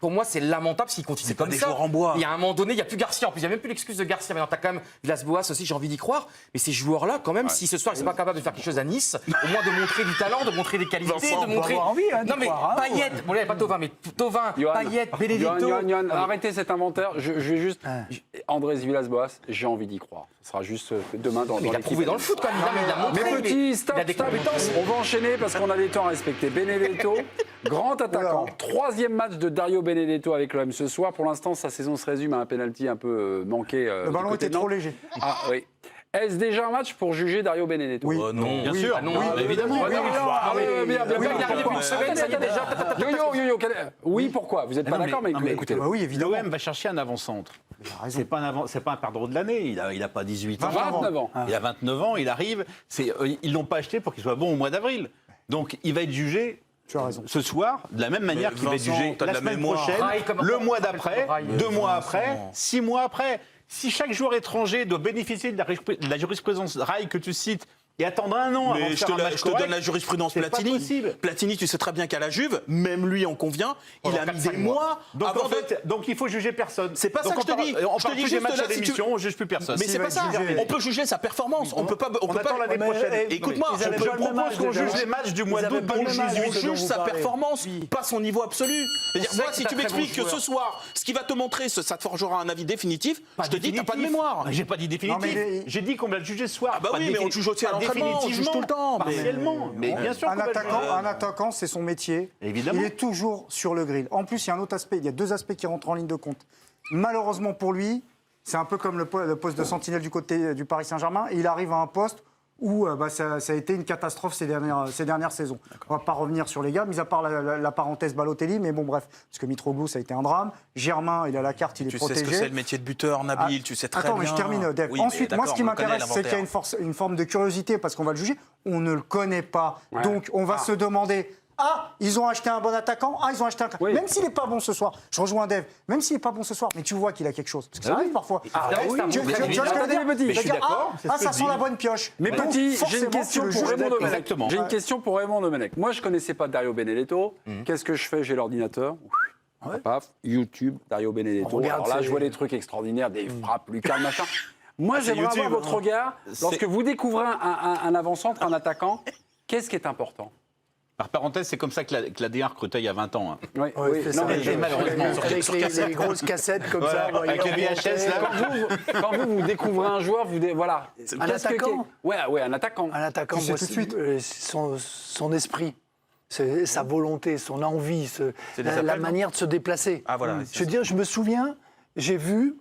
pour moi, c'est lamentable s'ils continuent comme des ça. joueurs en bois. Il y a un moment donné, il n'y a plus Garcia, en plus, il n'y a même plus l'excuse de Garcia, maintenant, tu as quand même Villas-Boas aussi, j'ai envie d'y croire, mais ces joueurs-là, quand même, si ce soir, ils sont pas capables de faire quelque chose à Nice, au moins de montrer du talent, de montrer des qualités, Vincent, de montrer. Non, mais Payet, bon, là, il n'y a pas Thauvin, mais Thauvin, Payet, Benedetto. Arrêtez cet inventaire. Je vais juste. Andrés Villas-Boas, j'ai envie d'y croire. Ce sera juste demain dans Il a prouvé dans le foot, quand même. Il a montré. Mais petit, stop, il a des compétences. On va enchaîner parce qu'on a des temps à respecter. Benedetto, grand attaquant. 3e match de Dario Benedetto avec l'OM ce soir. Pour l'instant, sa saison se résume à un penalty un peu manqué. Le ballon était trop léger. Ah oui. Est-ce déjà un match pour juger Dario Benedetto? Oui. Non. Bien sûr, évidemment. Il est arrivé depuis une semaine, ça y est déjà. Yo. Oui, pourquoi? Vous n'êtes pas d'accord, mais écoutez. Oui, évidemment. L'OM va chercher un avant-centre. C'est pas un perdreau de l'année. Il a pas 18 ans. 29 ans. Il a 29 ans, il arrive. Ils l'ont pas acheté pour qu'il soit bon au mois d'avril. Donc il va être jugé. Tu as raison. Ce soir, de la même manière qu'il va être jugé t'as de la la semaine mémoire. prochaine, le mois d'après, Rail. 2 mois après, 6 mois après. Si chaque joueur étranger doit bénéficier de la jurisprudence Rail que tu cites et attendre 1 an avant de Mais je faire un match te correct, donne la jurisprudence c'est pas Platini. possible. Platini, tu sais très bien qu'à la Juve, même lui en convient, il a mis des mois Donc, avant en fait, donc il faut juger personne. C'est pas Donc, ça que je te dis. On Je te parle dis plus des juste matchs là, à si tu- l'émission, on juge plus personne. Mais c'est pas ça. On peut juger sa performance. On peut pas. On attend l'année prochaine. Écoute-moi, Ils avaient Je pas le même propose âge, qu'on déjà. juge les matchs du mois Ils d'août avaient pas le même âge, on dont juge vous sa parlez. performance, pas son niveau absolu. C'est-à-dire, moi, que si t'as tu très m'expliques bons que ce soir, ce qui va te montrer, ça te forgera un avis définitif, je te dis, t'as pas de définitif. mémoire. J'ai pas dit définitif. Non, mais- J'ai dit qu'on va le juger ce soir. Ah bah Pas oui, mais on le juge aussi à pas l'entraînement, on le juge tout le temps. mais- Partiellement. Mais bien sûr qu'on va le juger. Un attaquant, c'est son métier. Évidemment. Il est toujours sur le grill. En plus, il y a un autre aspect, il y a 2 aspects qui rentrent en ligne de compte. Malheureusement pour lui, c'est un peu comme le poste de sentinelle du côté du Paris Saint-Germain, et il arrive à un poste où ça a été une catastrophe ces dernières saisons. On ne va pas revenir sur les gars, mis à part la parenthèse Balotelli, mais bon bref, parce que Mitroglou, ça a été un drame. Germain, il a la carte, il est Tu protégé. sais ce que c'est le métier de buteur, Nabil, tu sais très Attends, bien. mais je termine, Dave. Oui, Ensuite, mais moi, ce qui d'accord, on m'intéresse, c'est qu'il y a l'inventaire. une forme de curiosité, parce qu'on va le juger. On ne le connaît pas. Donc, on va se demander... Ah, ils ont acheté un bon attaquant. Ah, ils ont acheté un... Oui. Même s'il n'est pas bon ce soir, je rejoins Dave, même s'il n'est pas bon ce soir, mais tu vois qu'il a quelque chose. Parce que ça arrive parfois. oui, Tu vois ce que je veux dire Mais je suis d'accord, c'est ce que ça je sent dis. la bonne pioche. Mais Donc, petit, j'ai forcément, une question tu le pour juges. Raymond Domenech. Exactement. J'ai une question pour Raymond Domenech. Moi, je connaissais pas Dario Benedetto. Qu'est-ce que je fais? J'ai l'ordinateur. Paf, YouTube, Dario Benedetto. Regarde, Alors là, c'est- je vois des trucs extraordinaires, des frappes, Lucas, machin. Moi, j'aimerais YouTube, avoir votre regard. Lorsque vous découvrez un avant-centre, un attaquant, qu'est-ce qui est important? Par parenthèse, c'est comme ça que la D1 recrutait il y a 20 ans. Oui, Oui, c'est ça. mais malheureusement, Avec les grosses cassettes comme ça. vous voyez, avec les on VHS, montait. là. Quand vous découvrez un joueur, voilà. Un attaquant. Ouais, un attaquant. Un attaquant, Tu sais moi, tout de suite. son esprit, sa volonté, son envie, C'est des la appels, non manière de se déplacer. Ah, voilà, Je veux dire, je me souviens, j'ai vu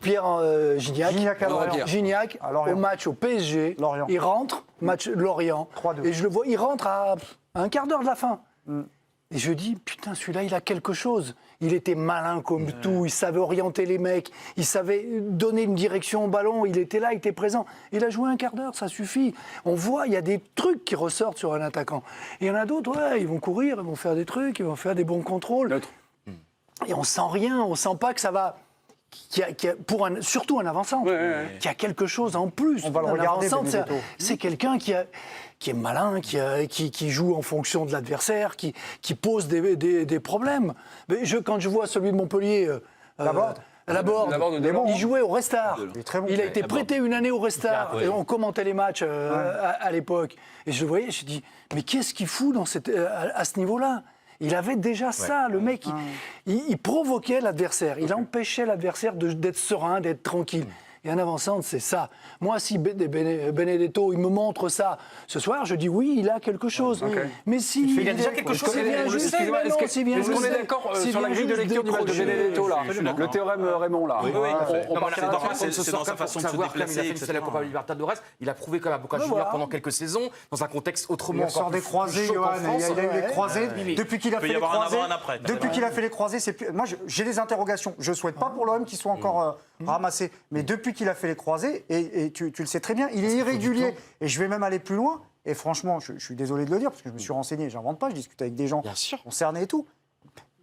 Pierre Gignac à Lorient. Gignac À Lorient. au match au PSG. Lorient. Il rentre, match de Lorient. 3-2. Et je le vois, il rentre à un quart d'heure de la fin. Et je dis, putain, celui-là, il a quelque chose. Il était malin comme tout, il savait orienter les mecs, il savait donner une direction au ballon, il était là, il était présent. Il a joué un quart d'heure, ça suffit. On voit, il y a des trucs qui ressortent sur un attaquant. Et il y en a d'autres, ouais, ils vont courir, ils vont faire des trucs, ils vont faire des bons contrôles. Et on sent rien, on sent pas que ça va... surtout un avançant, qui a quelque chose en plus. On va le regarder, c'est quelqu'un qui est malin, qui joue en fonction de l'adversaire, qui pose des problèmes. Mais quand je vois celui de Montpellier, Laborde, il jouait au Restart. Il a été prêté une année au Restart. Et on commentait les matchs à l'époque. Et je le voyais, je me dis, mais qu'est-ce qu'il fout à ce niveau-là ? Il avait déjà ça, le mec, il provoquait l'adversaire, il empêchait l'adversaire d'être serein, d'être tranquille. Et un avançant, c'est ça. Moi, si Benedetto, il me montre ça ce soir, je dis oui, il a quelque chose. Mais si il a déjà quelque chose. Est-ce qu'on est d'accord sur la grille de lecture du match de Benedetto, là, le théorème Raymond, là? C'est dans sa façon de se déplacer. C'est la Copa Libertadores. Il a prouvé comme à Boca Juniors pendant quelques saisons, dans un contexte autrement. Il sort des croisés, Johan. Il a eu les croisés. Depuis qu'il a fait les croisés, moi j'ai des interrogations. Je ne souhaite pas pour l'OM qu'il soit encore ramassé. Mais depuis qu'il a fait les croisés, et tu le sais très bien, il est irrégulier. Et je vais même aller plus loin. Et franchement, je suis désolé de le dire, parce que je me suis renseigné, j'invente pas, je discute avec des gens concernés et tout.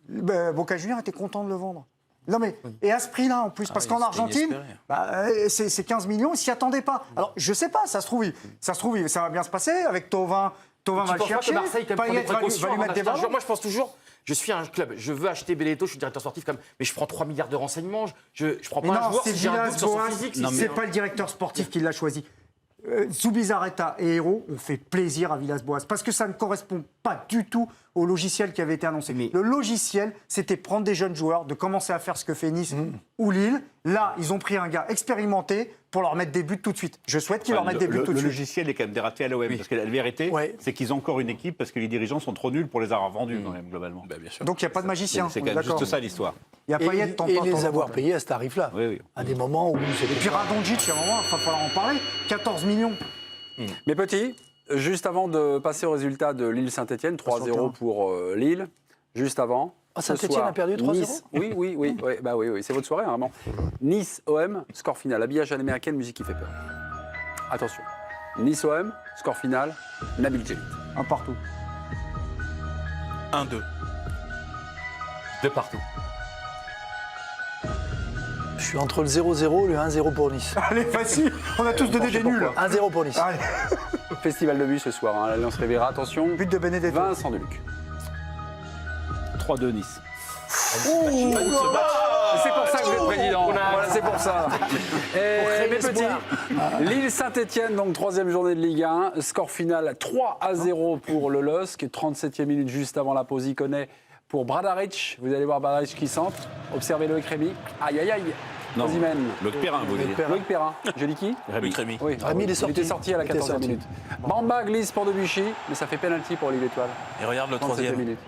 Boca Juniors était content de le vendre. Non mais, et à ce prix-là en plus, parce qu'en Argentine, c'est 15 millions, ils s'y attendaient pas. Alors je sais pas, ça se trouve, ça va bien se passer avec Tovin va le chercher. Marseille va lui mettre des ballons. Moi je pense toujours, je suis un club, je veux acheter Benedetto, je suis directeur sportif mais je prends 3 milliards de renseignements, je prends pas un joueur si j'ai un doute sur son physique. C'est pas le directeur sportif qui l'a choisi. Zubizarreta et Hérault ont fait plaisir à Villas-Boas parce que ça ne correspond pas du tout au logiciel qui avait été annoncé. Le logiciel, c'était prendre des jeunes joueurs, de commencer à faire ce que fait Nice ou Lille. Là, ils ont pris un gars expérimenté pour leur mettre des buts tout de suite. Je souhaite qu'ils leur mettent des buts tout de suite. Le logiciel est quand même dératé à l'OM, parce que la vérité, c'est qu'ils ont encore une équipe parce que les dirigeants sont trop nuls pour les avoir vendus quand même, globalement. Bien sûr. Donc il n'y a pas de magicien. C'est quand même juste ça l'histoire. Et les avoir payés à ce tarif-là. À des moments où... Et puis Radonjic, à un moment, il va falloir en parler. 14 millions. Mes petits, juste avant de passer au résultat de Lille-Saint-Etienne, 3-0 pour Lille, juste avant... Saint-Etienne a perdu 3-0 Nice, oui, c'est votre soirée, vraiment. Nice-OM, score final, habillage américaine, musique qui fait peur. Attention, Nice-OM, score final, Nabil Djellit. Un partout. 1-2. 2 partout. Je suis entre le 0-0 et le 1-0 pour Nice. Allez, facile, on a tous donné des nuls. 1-0 pour Nice. Allez. Festival de buts ce soir, l'Alliance Riviera, attention. But de Benedetto. Vincent Deluc. 3-2 Nice. C'est pour ça que vous êtes président. Voilà, c'est pour ça. Et mes petits, Lille-Saint-Etienne, donc 3e journée de Ligue 1. Score final 3-0 pour le LOSC. 37e minute juste avant la pause, il connaît pour Bradaric. Vous allez voir Bradaric qui centre. Observez Loïc Rémy. Aïe, aïe, aïe. Non, Loïc Perrin, vous voulez dire. Loïc Perrin. J'ai dit qui Loïc Rémy. Oui, Rémy, il était sorti à la 14e minute. Bamba glisse pour Debuchy, mais ça fait penalty pour Olivier Étoile. Et regarde le 3e. minute.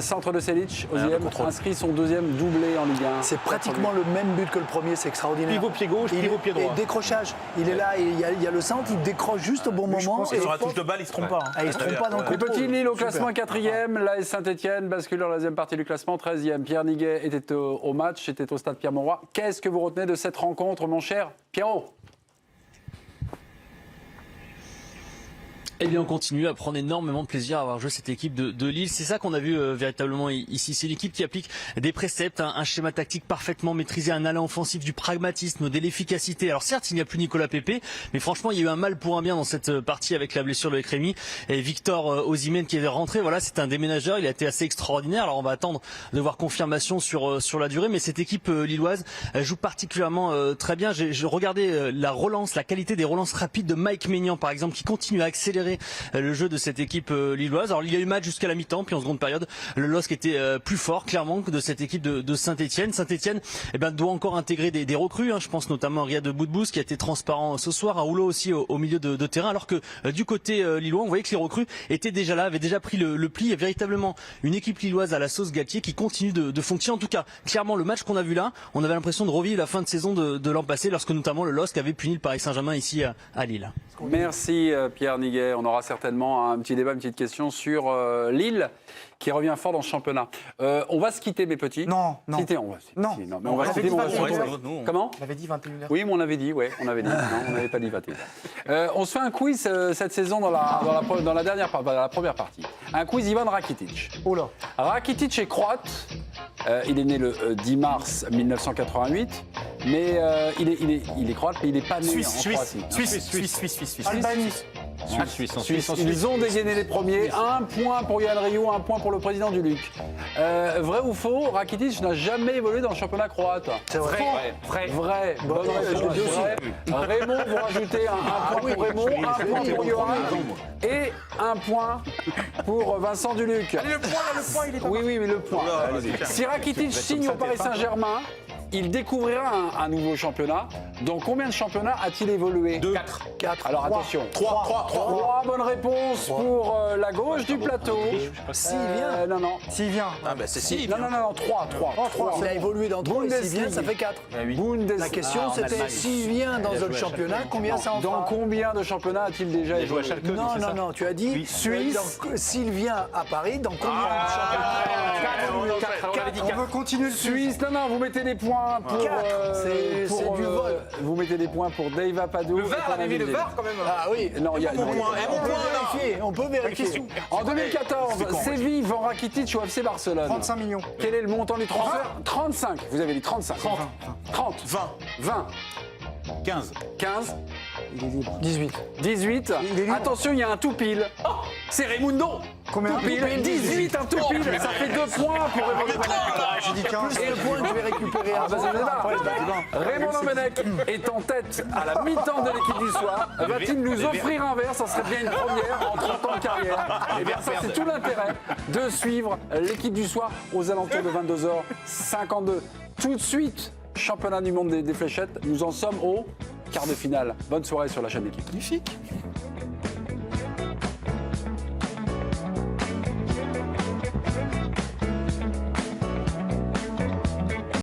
Centre de Selic, Ozième, inscrit son 2e doublé en Ligue 1. C'est pratiquement le même but que le premier, c'est extraordinaire. Pivot pied gauche, pivot pied droit. Et décrochage, il est là, il y a le centre, il décroche juste au bon moment. Et sur la touche de balle, il se trompe pas. Il ne se trompe pas dans le Les contrôle. petits Lille au classement 4e, l'AS Saint-Etienne bascule dans la 2e partie du classement, 13e. Pierre Niguet était au match, était au stade Pierre-Mauroy. Qu'est-ce que vous retenez de cette rencontre, mon cher Pierrot ? Eh bien, on continue à prendre énormément de plaisir à avoir joué cette équipe de Lille. C'est ça qu'on a vu véritablement ici. C'est l'équipe qui applique des préceptes, un schéma tactique parfaitement maîtrisé, un allant offensif, du pragmatisme, de l'efficacité. Alors certes, il n'y a plus Nicolas Pepe, mais franchement, il y a eu un mal pour un bien dans cette partie avec la blessure de Loïc Rémy. Et Victor Osimhen qui est rentré, voilà, c'est un déménageur. Il a été assez extraordinaire. Alors on va attendre de voir confirmation sur la durée, mais cette équipe lilloise joue particulièrement très bien. J'ai regardé la relance, la qualité des relances rapides de Mike Maignan, par exemple, qui continue à accélérer le jeu de cette équipe lilloise. Alors il y a eu match jusqu'à la mi-temps, puis en seconde période, le LOSC était plus fort clairement que de cette équipe de Saint-Etienne. Saint-Etienne doit encore intégrer des recrues, je pense notamment à Riyad Boudbouz qui a été transparent ce soir, à Rouleau aussi au milieu de terrain, alors que du côté lillois, on voyait que les recrues étaient déjà là, avaient déjà pris le pli. Il y a véritablement une équipe lilloise à la sauce Galtier qui continue de fonctionner. En tout cas, clairement, le match qu'on a vu là, on avait l'impression de revivre la fin de saison de l'an passé, lorsque notamment le LOSC avait puni le Paris Saint-Germain ici à Lille. Merci Pierre Niguet. on aura certainement un petit débat, une petite question sur Lille, qui revient fort dans ce championnat. On va se quitter, mes petits. Non. On va se quitter. Comment ? On avait dit 21h. Oui, mais on avait dit, ouais, on avait dit. Non, on n'avait pas dit 21h. On se fait un quiz cette saison dans la première partie. Un quiz Ivan Rakitic. Oh là. Rakitic est croate. Il est né le 10 mars 1988. Mais il est croate, mais il n'est pas né en Croatie. Suisse. Albanie. Suisse. Ils ont dégainé les premiers. 1 point pour Yann Rioux, 1 point pour le président du LUC. Vrai ou faux, Rakitic n'a jamais évolué dans le championnat croate. C'est vrai. Vrai. Bonne réponse. Vrai. Raymond, vous rajoutez un point pour Raymond, 1 point pour Johan et 1 point pour Vincent Duluc. Allez, le point, il est pas Oui, mais le point. Si Rakitic signe au Paris Saint-Germain, il découvrira un nouveau championnat. Dans combien de championnats a-t-il évolué ? 4. Alors attention. 3. Bonne réponse pour la gauche du plateau. S'il vient. Non. S'il vient. Ah, bah c'est si. Non, 3. Il a évolué dans 3 et s'il vient, ça fait 4. Bundesliga. La question, c'était s'il vient dans un championnat, combien ça en Dans fera ? combien de championnats a-t-il déjà évolué ? Non, tu as dit Suisse. S'il vient à Paris, dans combien de championnats ? 4. On veut continuer le Suisse. Non, vous mettez des points pour... C'est du vol. Vous mettez des points pour Dave Apadou. Le VAR, avait mis le VAR quand même. Ah oui. Non, il y a... On peut vérifier. En 2014, Séville vend Rakitic au FC Barcelone. 35 millions. Quel est le montant du transfert ? 35. Vous avez dit 35. 30. 20. 15. Il est libre. 18. Il est libre. Attention, il y a un tout pile. C'est Raimundo. Combien ? Tout pile. 18, un tout pile. Ça fait 2 points pour Raymond Domenech. J'ai dit 15. Et le point que je vais récupérer Ah bah c'est le débat. Raymond Domenech est en tête à la mi-temps de l'équipe du soir. Va-t-il nous offrir un verre ? Ça serait bien une première en 30 ans de carrière. Et bien ça, c'est tout l'intérêt de suivre l'équipe du soir aux alentours de 22h52. Tout de suite, championnat du monde des fléchettes. Nous en sommes au quart de finale. Bonne soirée sur la chaîne d'équipe. Magnifique.